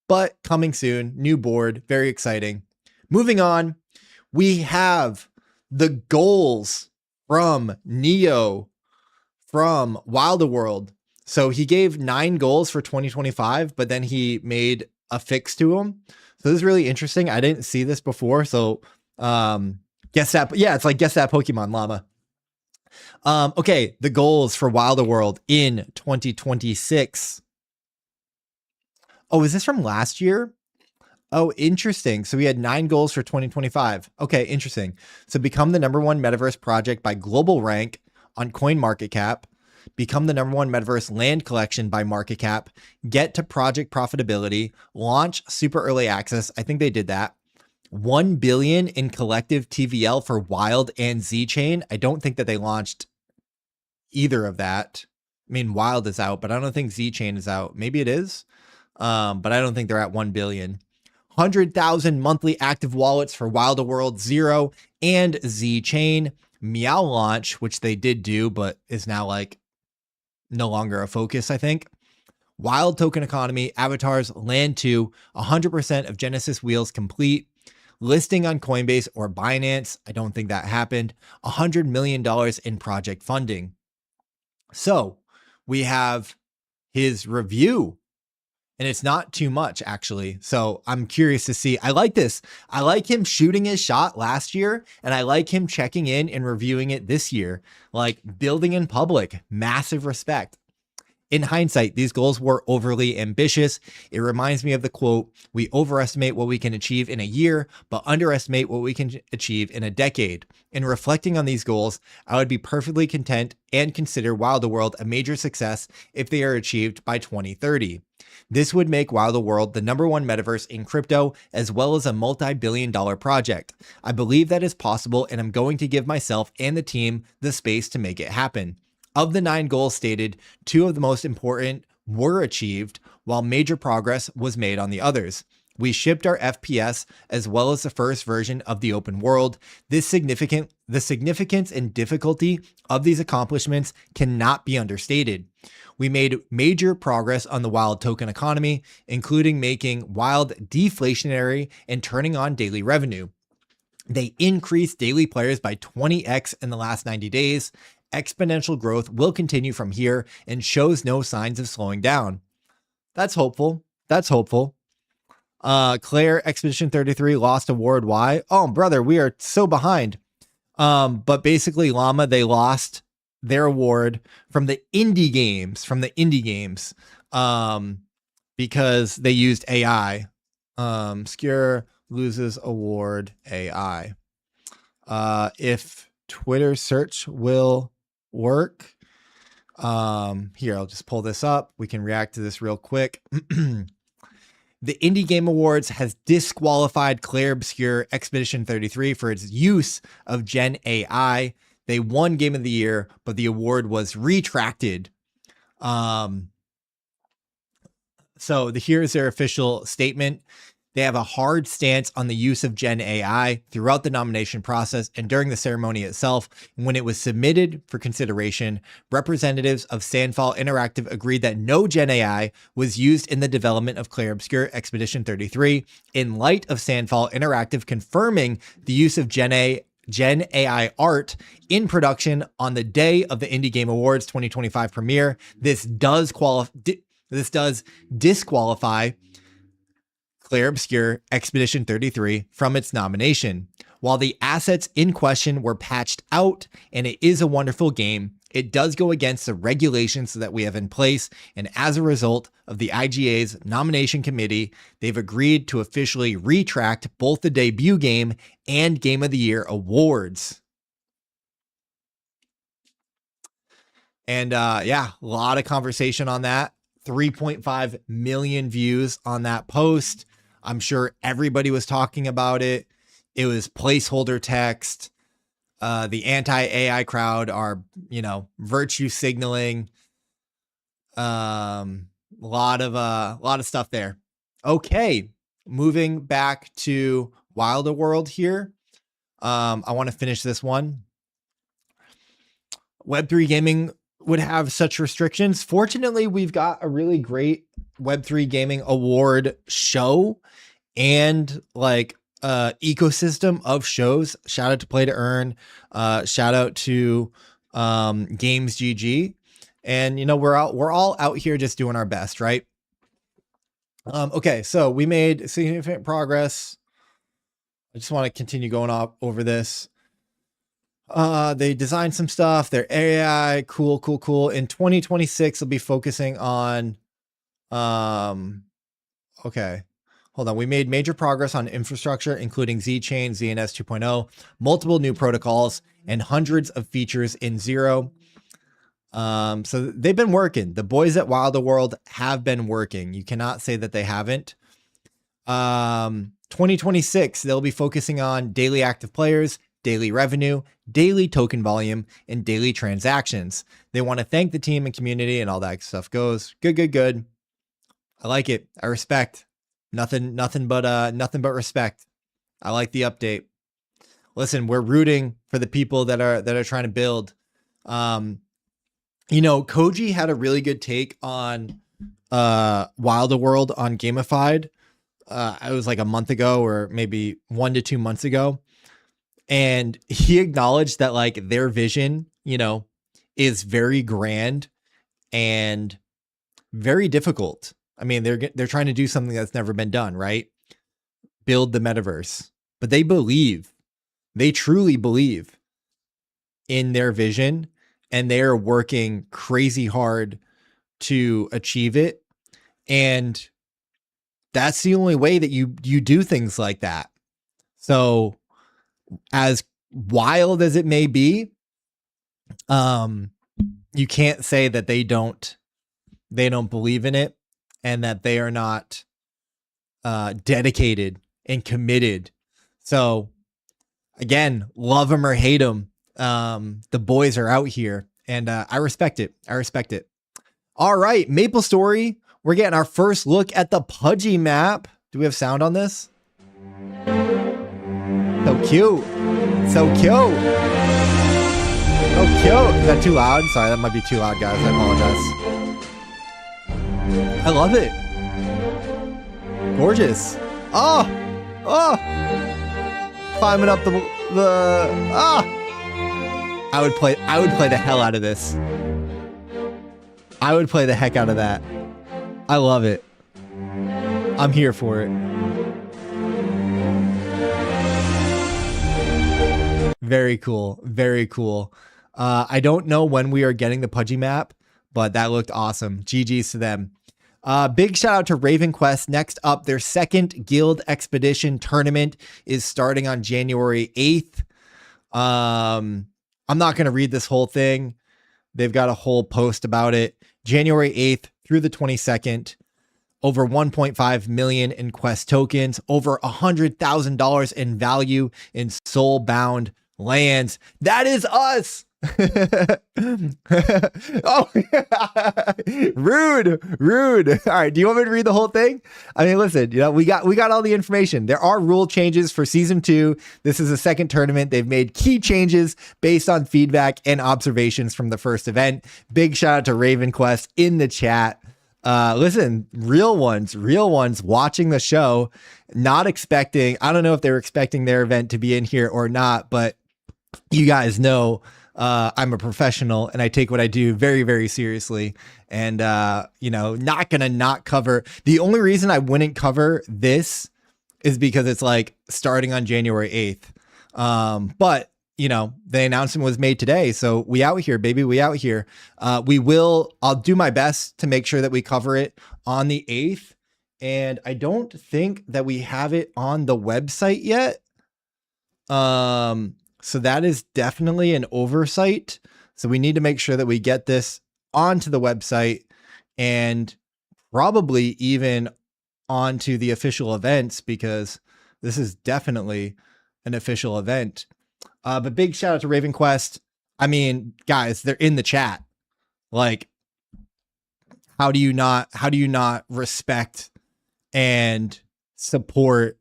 but coming soon. New board. Very exciting. Moving on. We have the goals from Neo from Wilder World. So he gave 9 goals for 2025, but then he made a fix to them. So this is really interesting. I didn't see this before. So guess that. Yeah, it's like guess that Pokemon Llama. Okay, the goals for Wilder World in 2026. Oh, is this from last year? Oh, interesting. So we had 9 goals for 2025. Okay, interesting. So become the #1 metaverse project by global rank on CoinMarketCap. Become the #1 metaverse land collection by market cap. Get to project profitability. Launch super early access. I think they did that. 1 billion in collective TVL for Wild and Z Chain. I don't think that they launched either of that. I mean, Wild is out, but I don't think Z Chain is out. Maybe it is. But I don't think they're at 1 billion. 100,000 monthly active wallets for Wilder World 0 and Z Chain. Meow launch, which they did do, but is now like no longer a focus, I think. Wild token economy, avatars, land 2, 100% of Genesis wheels complete. Listing on Coinbase or Binance. I don't think that happened. $100 million in project funding. So we have his review. And it's not too much, actually. So I'm curious to see. I like this. I like him shooting his shot last year, and I like him checking in and reviewing it this year. Like building in public, massive respect. In hindsight, these goals were overly ambitious. It reminds me of the quote, "We overestimate what we can achieve in a year, but underestimate what we can achieve in a decade." In reflecting on these goals, I would be perfectly content and consider Wilder World a major success if they are achieved by 2030. This would make Wilder World the #1 metaverse in crypto, as well as a multi-billion-dollar project. I believe that is possible, and I'm going to give myself and the team the space to make it happen. Of the 9 goals stated, 2 of the most important were achieved, while major progress was made on the others. We shipped our FPS as well as the first version of the open world. The significance and difficulty of these accomplishments cannot be understated. We made major progress on the Wild token economy, including making Wild deflationary and turning on daily revenue. They increased daily players by 20x in the last 90 days. Exponential growth will continue from here and shows no signs of slowing down. That's hopeful. That's hopeful. Claire Expedition 33 lost award. Why? Oh, brother, we are so behind. But basically Llama, they lost their award from the indie games, because they used AI. Skure loses award AI. If Twitter search will work. Here, I'll just pull this up. We can react to this real quick. The Indie Game Awards has disqualified Claire Obscure Expedition 33 for its use of Gen AI. They won Game of the Year, but the award was retracted. So here's their official statement. They have a hard stance on the use of Gen AI throughout the nomination process and during the ceremony itself. When it was submitted for consideration, representatives of Sandfall Interactive agreed that no Gen AI was used in the development of Clair Obscur Expedition 33. In light of Sandfall Interactive confirming the use of Gen AI art in production on the day of the Indie Game Awards 2025 premiere, this does disqualify Clair Obscur Expedition 33 from its nomination. While the assets in question were patched out and it is a wonderful game, it does go against the regulations that we have in place, and as a result of the IGA's nomination committee, they've agreed to officially retract both the debut game and Game of the Year awards. And yeah, a lot of conversation on that. 3.5 million views on that post. I'm sure everybody was talking about it. It was placeholder text. The anti-AI crowd are, virtue signaling. A lot of stuff there. Okay, moving back to Wilder World here. I want to finish this one. Web3 gaming would have such restrictions. Fortunately, we've got a really great Web3 gaming award show and like ecosystem of shows. Shout out to Play to Earn. Shout out to Games GG. And you know, we're all out here just doing our best, right? Okay, so we made significant progress. I just want to continue going off over this. They designed some stuff. Their AI, cool. In 2026, they'll be focusing on, okay, hold on. We made major progress on infrastructure, including Z-Chain, ZNS 2.0, multiple new protocols, and hundreds of features in Zero. So they've been working. The boys at Wilder World have been working. You cannot say that they haven't. 2026, they'll be focusing on daily active players, daily revenue, daily token volume, and daily transactions. They want to thank the team and community and all that stuff goes. Good. I like it. I respect. Nothing but respect. I like the update. Listen, we're rooting for the people that are trying to build. You know, Koji had a really good take on Wilder World on Gamified. It was like a month ago or maybe 1 to 2 months ago. And he acknowledged that like their vision, you know, is very grand and very difficult. I mean, they're trying to do something that's never been done, right? Build the metaverse. But they truly believe in their vision, and they're working crazy hard to achieve it. And that's the only way that you do things like that. So as wild as it may be, you can't say that they don't believe in it and that they are not dedicated and committed. So again, love them or hate them, the boys are out here, and I respect it. All right, Maple Story. We're getting our first look at the Pudgy map. Do we have sound on this? So cute. Is that too loud? Sorry, that might be too loud, guys. I apologize. I love it. Gorgeous. Oh. Climbing up the I would play the hell out of this. I would play the heck out of that. I love it. I'm here for it. Very cool. I don't know when we are getting the Pudgy map, but that looked awesome. GG's to them. Big shout out to Raven Quest. Next up, their second Guild Expedition tournament is starting on January 8th. I'm not going to read this whole thing. They've got a whole post about it. January 8th through the 22nd. Over 1.5 million in Quest tokens, over $100,000 in value in soul-bound lands. That is us. Oh, rude. All right, do you want me to read the whole thing? I mean, listen, you know, we got all the information. There are rule changes for season 2. This is a second tournament. They've made key changes based on feedback and observations from the first event. Big shout out to Raven Quest in the chat. Listen, real ones watching the show, not expecting, I don't know if they were expecting their event to be in here or not, but you guys know, I'm a professional and I take what I do very, very seriously, and, you know, not gonna not cover. The only reason I wouldn't cover this is because it's like starting on January 8th. But you know, the announcement was made today. So we out here, baby. We out here. I'll do my best to make sure that we cover it on the 8th. And I don't think that we have it on the website yet. So that is definitely an oversight. So we need to make sure that we get this onto the website and probably even onto the official events, because this is definitely an official event. But big shout out to Raven Quest. I mean, guys, they're in the chat. Like, how do you not respect and support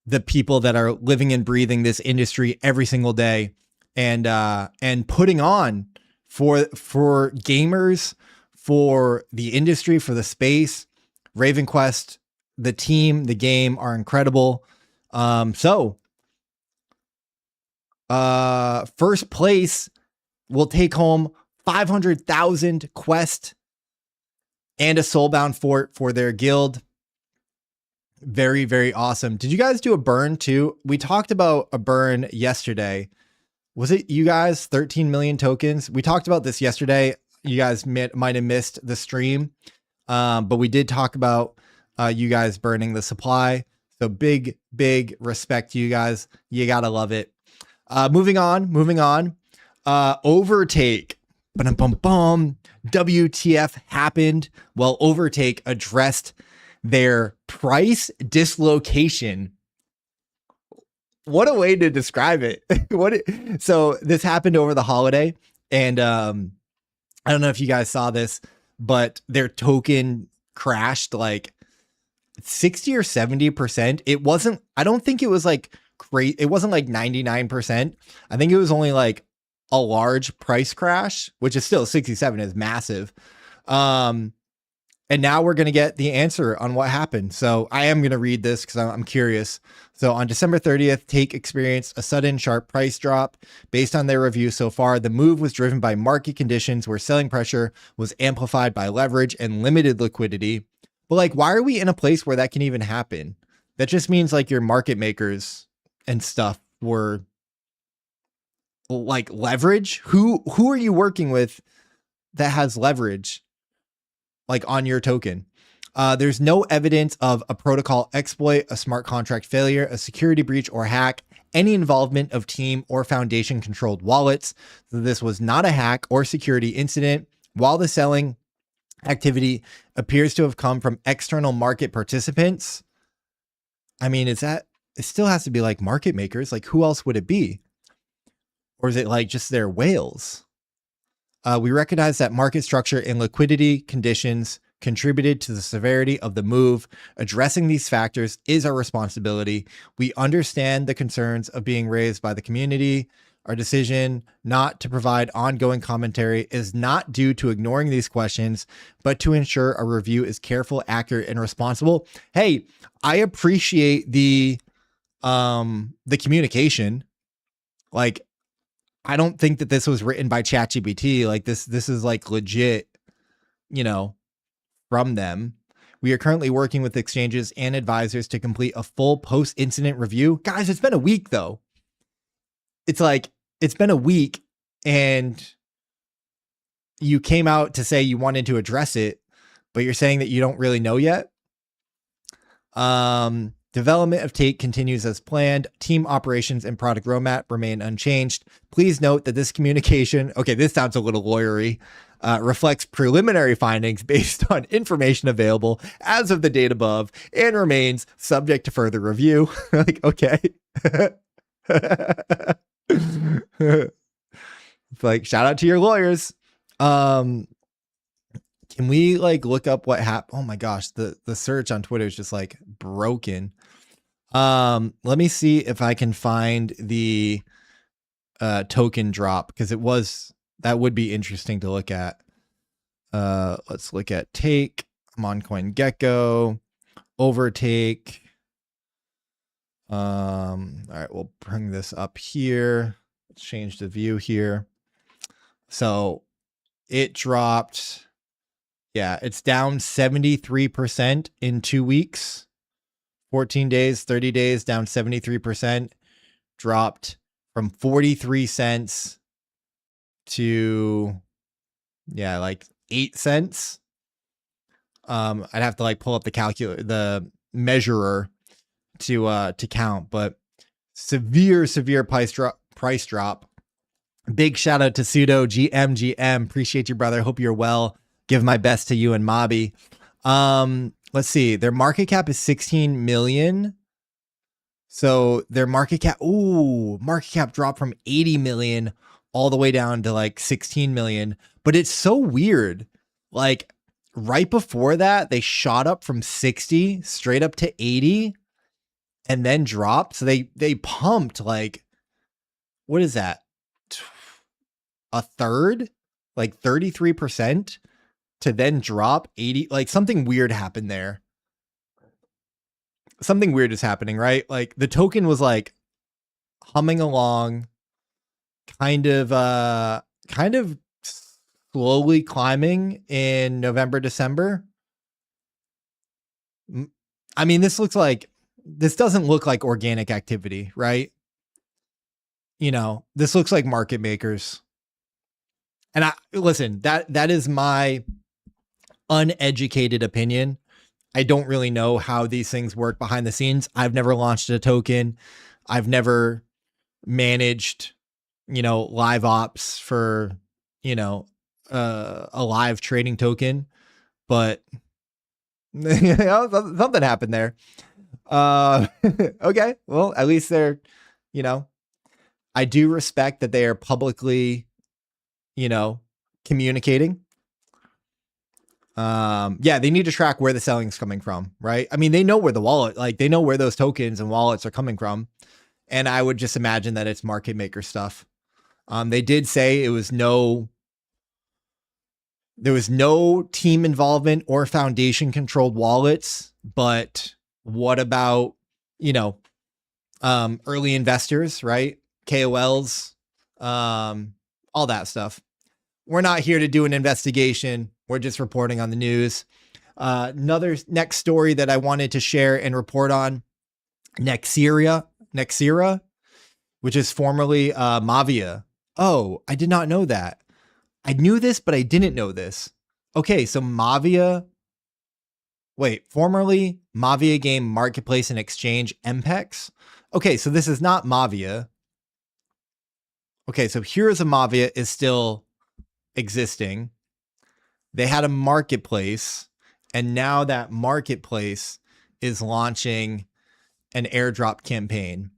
the people that are living and breathing this industry every single day, and putting on for gamers, for the industry, for the space. Raven Quest, the team, the game are incredible. So first place will take home 500,000 quest and a soulbound fort for their guild. Very, very awesome. Did you guys do a burn too? We talked about a burn yesterday. Was it you guys? 13 million tokens. We talked about this yesterday. You guys might have missed the stream. But we did talk about you guys burning the supply. So big, big respect to you guys. You gotta love it. Moving on. Overtake. Ba-dum-bum-bum. WTF happened? Well, Overtake addressed their price dislocation. What a way to describe it. So this happened over the holiday, and I don't know if you guys saw this, but their token crashed like 60 or 70%. It wasn't, I don't think it was like great. It wasn't like 99%. I think it was only like a large price crash, which is still 67 is massive. And now we're going to get the answer on what happened. So I am going to read this because I'm curious. So on December 30th, Take experienced a sudden sharp price drop. Based on their review so far, the move was driven by market conditions where selling pressure was amplified by leverage and limited liquidity. But like, why are we in a place where that can even happen? That just means like your market makers and stuff were like leverage. Who are you working with that has leverage like on your token? There's no evidence of a protocol exploit, a smart contract failure, a security breach or hack, any involvement of team or foundation controlled wallets. So this was not a hack or security incident. While the selling activity appears to have come from external market participants, I mean, it still has to be like market makers. Like, who else would it be? Or is it like just their whales? We recognize that market structure and liquidity conditions contributed to the severity of the move. Addressing these factors is our responsibility. We understand the concerns of being raised by the community. Our decision not to provide ongoing commentary is not due to ignoring these questions, but to ensure our review is careful, accurate, and responsible. Hey, I appreciate the communication. Like, I don't think that this was written by ChatGPT. Like this is like legit, from them. We are currently working with exchanges and advisors to complete a full post-incident review. Guys, it's been a week though. It's like, it's been a week and you came out to say you wanted to address it, but you're saying that you don't really know yet. Development of Take continues as planned. Team operations and product roadmap remain unchanged. Please note that this communication, okay, this sounds a little lawyery, reflects preliminary findings based on information available as of the date above and remains subject to further review. Like, okay. It's like, shout out to your lawyers. Can we like look up what happened? Oh my gosh, the search on Twitter is just like broken. Let me see if I can find the token drop, because that would be interesting to look at. Let's look at Take. I'm on CoinGecko. Overtake. All right, we'll bring this up here. Let's change the view here. So it dropped. Yeah, it's down 73% in 2 weeks. 14 days, 30 days, down 73%. Dropped from 43 cents to, like 8 cents. I'd have to like pull up the measurer to count, but severe price drop. Big shout out to Pseudo GM. Appreciate you, brother. Hope you're well. Give my best to you and Mobby. Let's see. Their market cap is 16 million. So their market cap dropped from 80 million all the way down to like 16 million. But it's so weird. Like right before that, they shot up from 60 straight up to 80. and then dropped. So they pumped like, what is that? A third, like 33%, to then drop 80. Like something weird happened there. Something weird is happening, right? Like the token was like humming along, kind of slowly climbing in November, December. I mean, this doesn't look like organic activity, right? You know, this looks like market makers. And listen, that is my uneducated opinion. I don't really know how these things work behind the scenes. I've never launched a token. I've never managed, live ops for, a live trading token, but something happened there. Okay. Well, at least they're, I do respect that they are publicly, communicating. Yeah, they need to track where the selling's coming from, right? I mean, they know where the wallet, like they know where those tokens and wallets are coming from. And I would just imagine that it's market maker stuff. They did say there was no team involvement or foundation controlled wallets, but what about, early investors, right? KOLs, all that stuff. We're not here to do an investigation. We're just reporting on the news. Another next story that I wanted to share and report on, Nexira, which is formerly Mavia. Oh, I did not know that. I knew this, but I didn't know this. Okay, so formerly Mavia Game Marketplace and Exchange, MPEX. Okay, so this is not Mavia. Okay, so Heroes of Mavia is still existing. They had a marketplace, and now that marketplace is launching an airdrop campaign.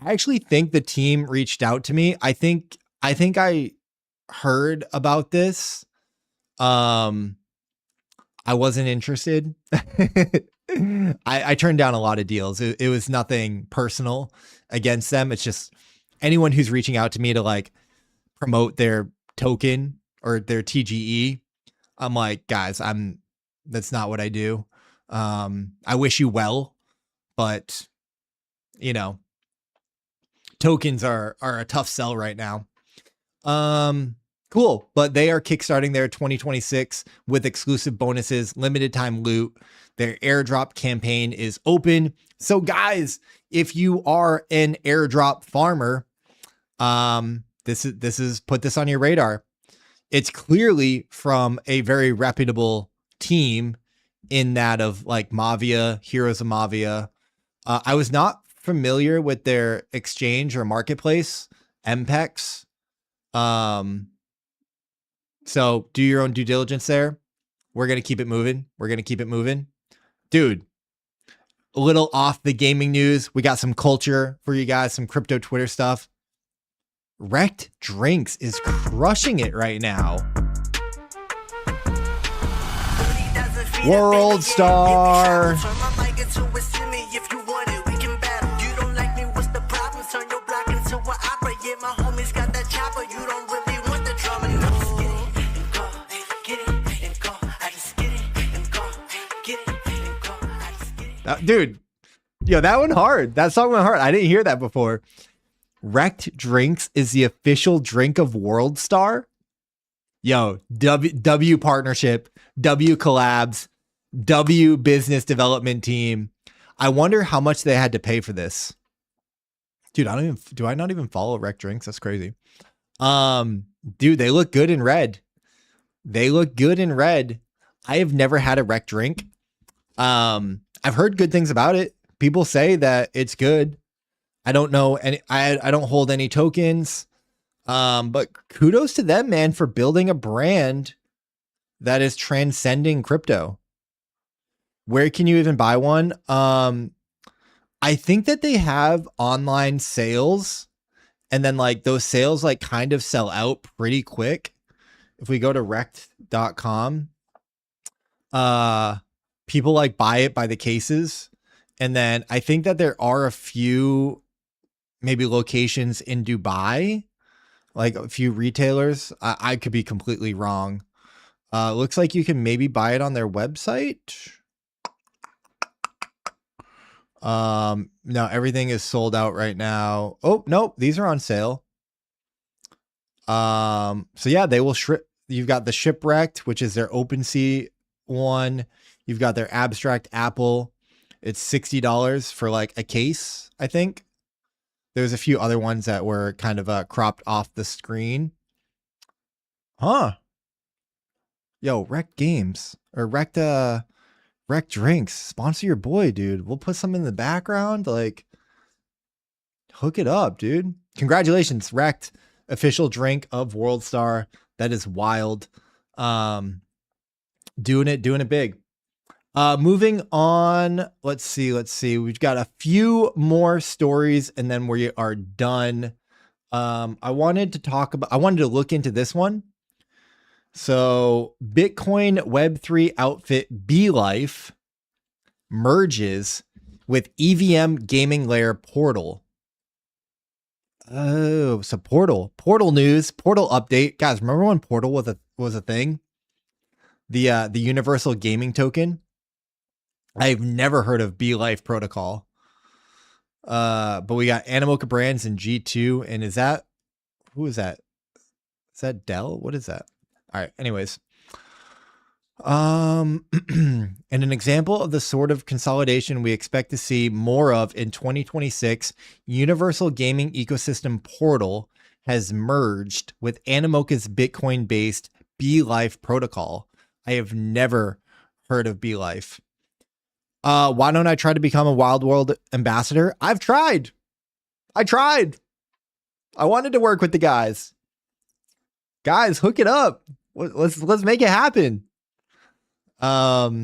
I actually think the team reached out to me. I think I heard about this. I wasn't interested. I turned down a lot of deals. It was nothing personal against them. It's just anyone who's reaching out to me to like promote their token or their TGE. I'm like, guys, that's not what I do. I wish you well, but tokens are a tough sell right now. Cool. But they are kickstarting their 2026 with exclusive bonuses, limited time loot. Their airdrop campaign is open. So guys, if you are an airdrop farmer, this is put this on your radar. It's clearly from a very reputable team in that of like Mavia, Heroes of Mavia. I was not familiar with their exchange or marketplace, MPEX. So do your own due diligence there. We're going to keep it moving. Dude, a little off the gaming news. We got some culture for you guys, some crypto Twitter stuff. Wrecked Drinks is crushing it right now. World Star. Dude, that one hard. That song went hard. I didn't hear that before. Wrecked Drinks is the official drink of World Star. Yo, W partnership, W collabs, W business development team. I wonder how much they had to pay for this. Dude, do I not even follow Wrecked Drinks? That's crazy. Dude, they look good in red. I have never had a Wrecked Drink. I've heard good things about it. People say that it's good. I don't know any, I don't hold any tokens. But kudos to them, man, for building a brand that is transcending crypto. Where can you even buy one? I think that they have online sales, and then like those sales like kind of sell out pretty quick. If we go to rect.com, people like buy it by the cases And then I think that there are a few maybe locations in Dubai, like a few retailers. I could be completely wrong. Looks like you can maybe buy it on their website. No, everything is sold out right now. Oh, no, these are on sale. So yeah, they will you've got the Shipwrecked, which is their OpenSea one. You've got their Abstract Apple. It's $60 for like a case, I think. There's a few other ones that were kind of cropped off the screen. Huh. Yo, Wrecked Games or Wrecked Drinks. Sponsor your boy, dude. We'll put some in the background. Like, hook it up, dude. Congratulations, Wrecked, official drink of WorldStar. That is wild. Doing it big. Moving on. Let's see. We've got a few more stories and then we are done. I wanted to look into this one. So Bitcoin Web3 outfit BeLife merges with EVM gaming layer Portal. Oh, so Portal news, Portal update. Guys, remember when Portal was a thing? The universal gaming token. I've never heard of BeLife protocol. But we got Animoca Brands and G2. And who is that? Is that Dell? What is that? All right. Anyways. And an example of the sort of consolidation we expect to see more of in 2026, Universal Gaming Ecosystem Portal has merged with Animoca's Bitcoin-based BeLife protocol. I have never heard of BeLife. Why don't I try to become a Wild World ambassador? I've tried. I wanted to work with the guys. Guys, hook it up. Let's make it happen. Now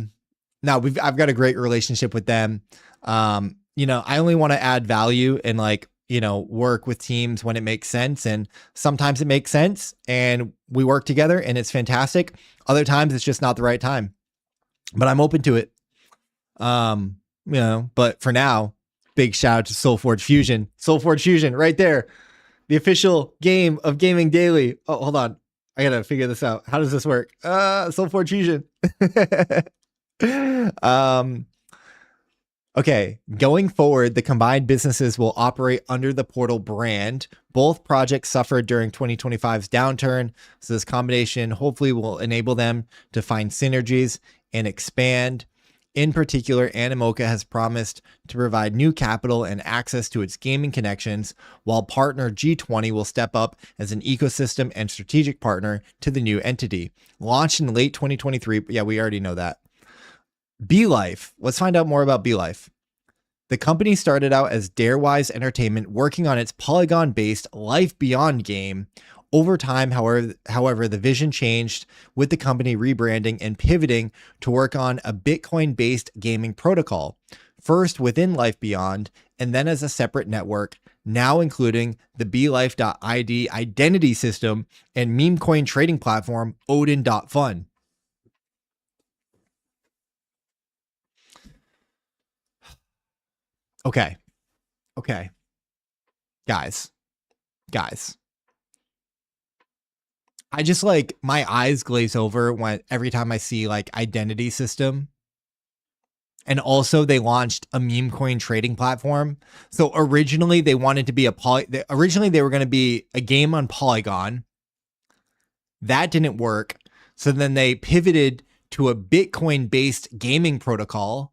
I've got a great relationship with them. I only want to add value and work with teams when it makes sense. And sometimes it makes sense and we work together and it's fantastic. Other times it's just not the right time, but I'm open to it. But for now, big shout out to SoulForge Fusion right there. The official game of Gaming Daily. Oh, hold on. I gotta figure this out. How does this work? SoulForge Fusion. Okay. Going forward, the combined businesses will operate under the Portal brand. Both projects suffered during 2025's downturn. So this combination hopefully will enable them to find synergies and expand. In particular, Animoca has promised to provide new capital and access to its gaming connections, while partner G20 will step up as an ecosystem and strategic partner to the new entity. Launched in late 2023. Yeah, we already know that. BeLife. Let's find out more about BeLife. The company started out as Darewise Entertainment, working on its Polygon-based Life Beyond game. Over time, however, the vision changed with the company rebranding and pivoting to work on a Bitcoin-based gaming protocol, first within Life Beyond and then as a separate network, now including the BeLife.id identity system and meme coin trading platform Odin.fun. Okay. Guys. I just my eyes glaze over every time I see identity system. And also they launched a meme coin trading platform. So originally they wanted to be originally they were going to be a game on Polygon. That didn't work. So then they pivoted to a Bitcoin based gaming protocol.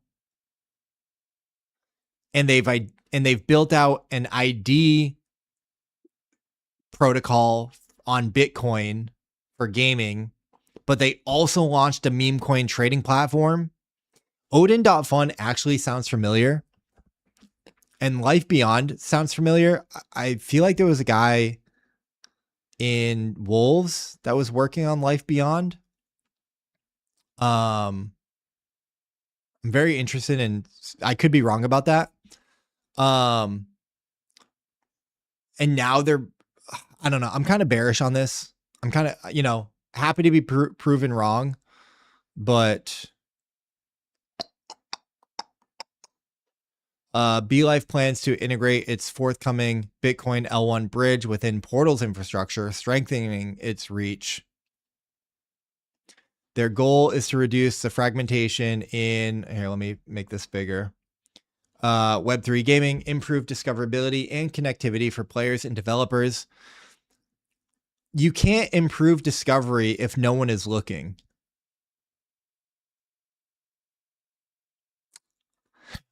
And they've built out an ID protocol on Bitcoin for gaming, but they also launched a meme coin trading platform. Odin.fun actually sounds familiar. And Life Beyond sounds familiar. I feel like there was a guy in Wolves that was working on Life Beyond. I'm very interested in, I could be wrong about that. And now I don't know. I'm kind of bearish on this. I'm kind of, happy to be proven wrong, but BeLife plans to integrate its forthcoming Bitcoin L1 bridge within Portal's infrastructure, strengthening its reach. Their goal is to reduce the fragmentation in, here, let me make this bigger. Web3 gaming, improve discoverability and connectivity for players and developers. You can't improve discovery if no one is looking.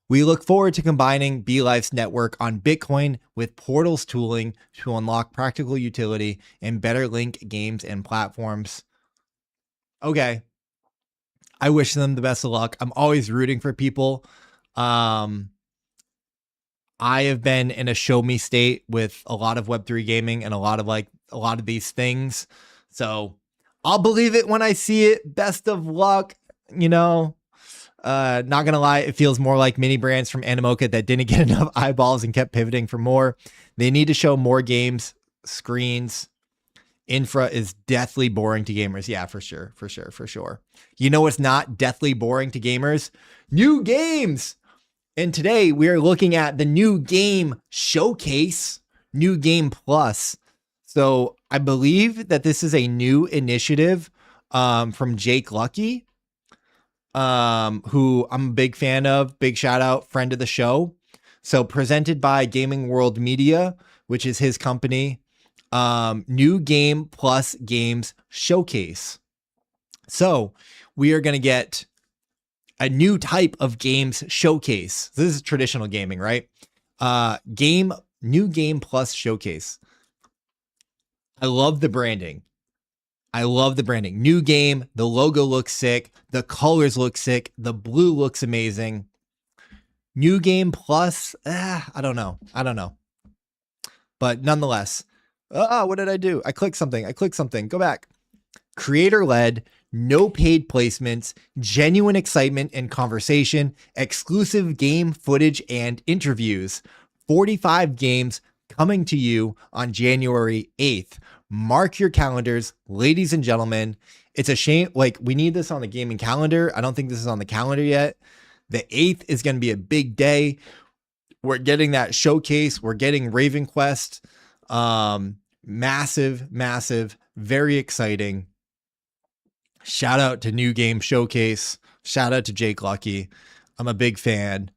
We look forward to combining BeLife's network on Bitcoin with Portal's tooling to unlock practical utility and better link games and platforms. Okay. I wish them the best of luck. I'm always rooting for people. I have been in a show me state with a lot of Web3 gaming and a lot of these things. So I'll believe it when I see it. Best of luck. Not gonna lie, it feels more like mini brands from Animoca that didn't get enough eyeballs and kept pivoting for more. They need to show more games, screens. Infra is deathly boring to gamers. Yeah, for sure. You know what's not deathly boring to gamers? New games. And today we are looking at the new game showcase, New Game Plus. So I believe that this is a new initiative from Jake Lucky, who I'm a big fan of. Big shout out, friend of the show. So presented by Gaming World Media, which is his company. New Game Plus Games Showcase. So we are going to get a new type of games showcase. This is traditional gaming, right? New Game Plus Showcase. I love the branding. New game. The logo looks sick. The colors look sick. The blue looks amazing. New Game Plus. I don't know. But nonetheless, what did I do? I clicked something. Go back. Creator-led, no paid placements, genuine excitement and conversation, exclusive game footage and interviews. 45 games coming to you on January 8th. Mark your calendars, ladies and gentlemen. It's a shame. We need this on the gaming calendar. I don't think this is on the calendar yet. The 8th is going to be a big day. We're getting that showcase. We're getting Raven Quest. Massive, very exciting. Shout out to New Game Showcase. Shout out to Jake Lucky. I'm a big fan.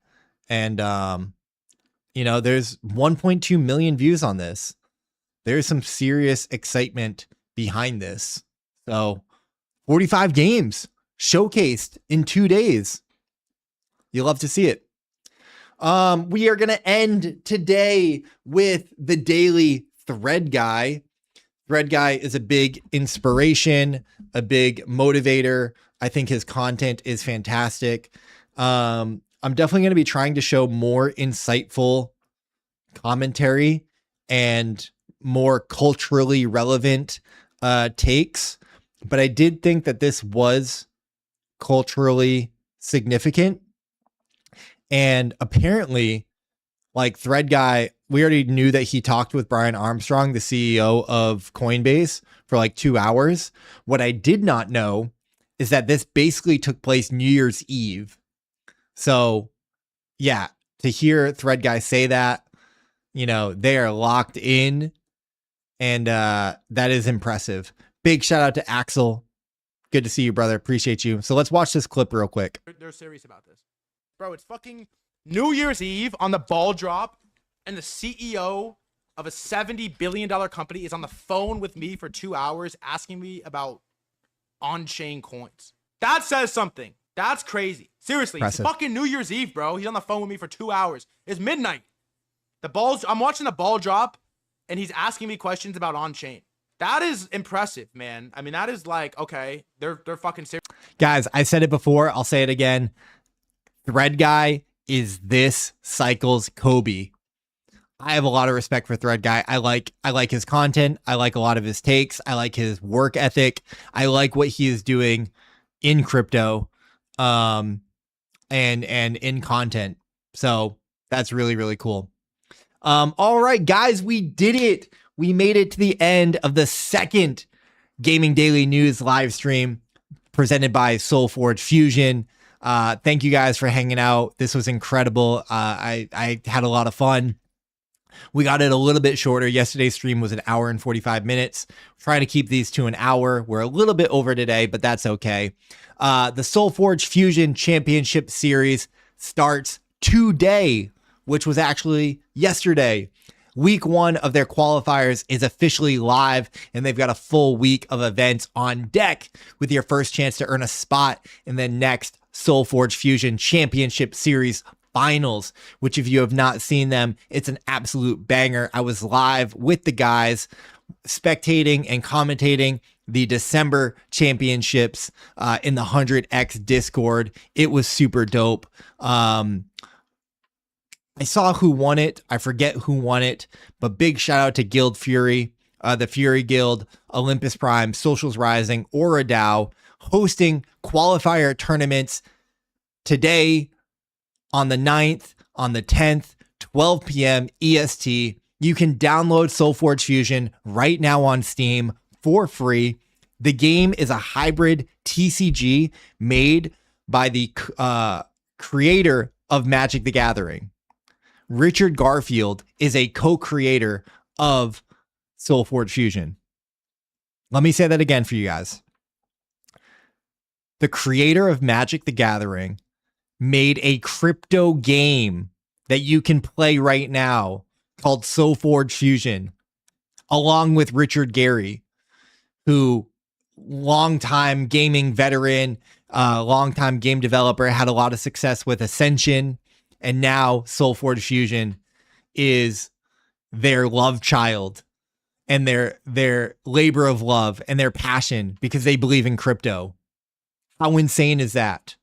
And, there's 1.2 million views on this. There's some serious excitement behind this. So 45 games showcased in 2 days. You'll love to see it. We are going to end today with the daily Thread Guy. Thread Guy is a big inspiration, a big motivator. I think his content is fantastic. I'm definitely going to be trying to show more insightful commentary and more culturally relevant takes. But I did think that this was culturally significant. And apparently, Thread Guy, we already knew that he talked with Brian Armstrong, the CEO of Coinbase, for 2 hours. What I did not know is that this basically took place New Year's Eve. So, yeah, to hear Thread Guy say that, they are locked in, and that is impressive. Big shout out to Axel. Good to see you, brother. Appreciate you. So let's watch this clip real quick. They're serious about this. Bro, it's fucking New Year's Eve on the ball drop, and the CEO of a $70 billion company is on the phone with me for 2 hours asking me about on-chain coins. That says something. That's crazy. Seriously, Impressive. It's fucking New Year's Eve, bro. He's on the phone with me for 2 hours. It's midnight. I'm watching the ball drop, and he's asking me questions about on-chain. That is impressive, man. I mean, that is okay, they're fucking serious. Guys, I said it before. I'll say it again. Thread Guy is this cycle's Kobe. I have a lot of respect for Thread Guy. I like his content. I like a lot of his takes. I like his work ethic. I like what he is doing in crypto, and in content. So that's really, really cool. All right, guys, we did it. We made it to the end of the second Gaming Daily News live stream presented by SoulForge Fusion. Thank you guys for hanging out. This was incredible. I had a lot of fun. We got it a little bit shorter. Yesterday's stream was 1 hour and 45 minutes. Trying to keep these to 1 hour. We're a little bit over today, but that's okay. The SoulForge Fusion Championship Series starts today, which was actually yesterday. Week 1 of their qualifiers is officially live, and they've got a full week of events on deck with your first chance to earn a spot in the next SoulForge Fusion Championship Series finals, which if you have not seen them, it's an absolute banger. I was live with the guys, spectating and commentating the December championships in the 100X Discord. It was super dope. I saw who won it. I forget who won it, but big shout out to Guild Fury, the Fury Guild, Olympus Prime, Socials Rising, Aura DAO, hosting qualifier tournaments today on the 9th, on the 10th, 12 p.m. EST. You can download SoulForge Fusion right now on Steam for free. The game is a hybrid TCG made by the creator of Magic the Gathering. Richard Garfield is a co-creator of SoulForge Fusion. Let me say that again for you guys. The creator of Magic the Gathering made a crypto game that you can play right now called SoulForge Fusion, along with Richard Gary, who longtime gaming veteran, longtime game developer, had a lot of success with Ascension. And now SoulForge Fusion is their love child and their labor of love and their passion because they believe in crypto. How insane is that?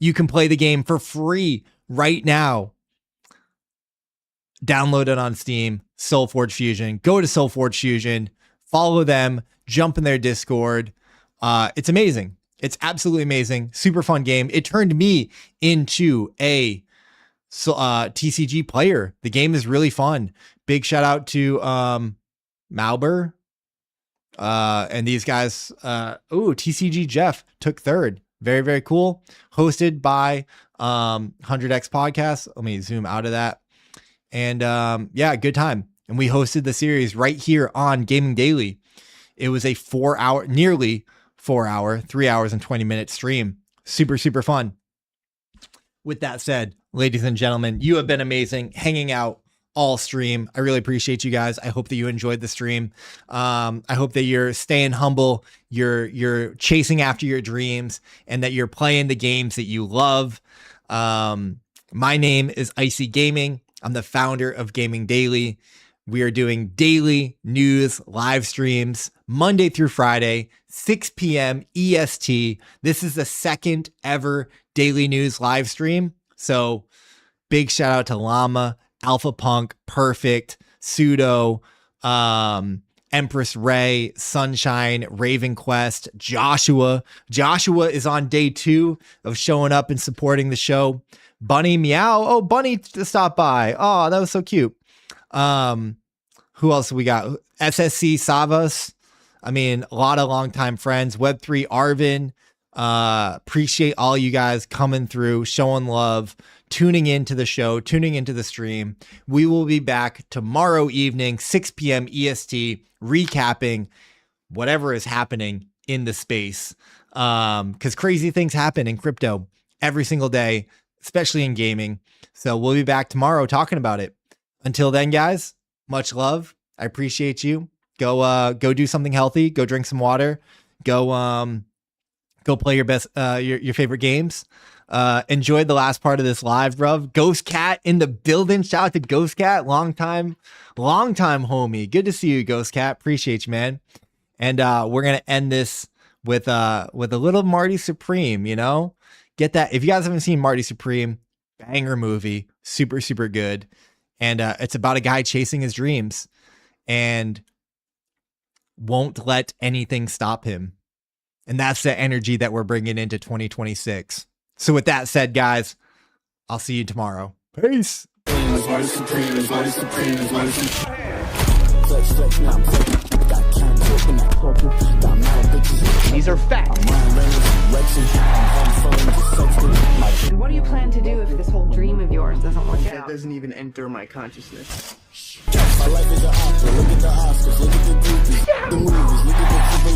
You can play the game for free right now. Download it on Steam, SoulForge Fusion. Go to SoulForge Fusion, follow them, jump in their Discord. It's amazing. It's absolutely amazing. Super fun game. It turned me into a TCG player. The game is really fun. Big shout out to Malber and these guys. TCG Jeff took third. Very, very cool. Hosted by 100X Podcast. Let me zoom out of that. And yeah, good time. And we hosted the series right here on Gaming Daily. It was a 3 hours and 20 minute stream. Super, super fun. With that said, ladies and gentlemen, you have been amazing hanging out all stream. I really appreciate you guys. I hope that you enjoyed the stream. I hope that you're staying humble, you're chasing after your dreams, and that you're playing the games that you love. My name is Icy Gaming. I'm the founder of Gaming Daily. We are doing daily news live streams Monday through Friday, 6 p.m. EST. This is the second ever daily news live stream. So big shout out to Llama, Alpha Punk, Perfect, Pseudo, Empress Ray, Sunshine, Raven Quest, Joshua. Joshua is on day 2 of showing up and supporting the show. Bunny Meow. Oh, Bunny stopped by. Oh, that was so cute. Who else we got? SSC Savas. I mean, a lot of longtime friends. Web3 Arvin. Appreciate all you guys coming through, showing love, tuning into the show, tuning into the stream. We will be back tomorrow evening, 6 p.m. EST, recapping whatever is happening in the space. Because crazy things happen in crypto every single day, especially in gaming. So we'll be back tomorrow talking about it. Until then, guys, much love. I appreciate you. Go do something healthy. Go drink some water. Go play your best, your favorite games. Enjoyed the last part of this live, bruv. Ghost Cat in the building. Shout out to Ghost Cat. Long time homie. Good to see you, Ghost Cat. Appreciate you, man. And we're gonna end this with a little Marty Supreme, you know? Get that. If you guys haven't seen Marty Supreme, banger movie, super, super good. And it's about a guy chasing his dreams and won't let anything stop him. And that's the energy that we're bringing into 2026. So with that said, guys, I'll see you tomorrow. Peace. These are facts. And what do you plan to do if this whole dream of yours doesn't work That out? doesn't even enter my consciousness.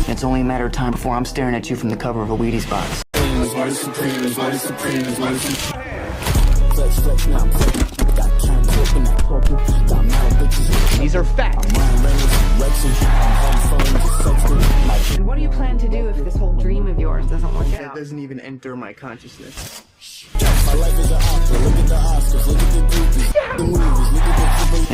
It's only a matter of time before I'm staring at you from the cover of a Wheaties box. These are facts. And what do you plan to do if this whole dream of yours doesn't work That out? doesn't even enter my consciousness.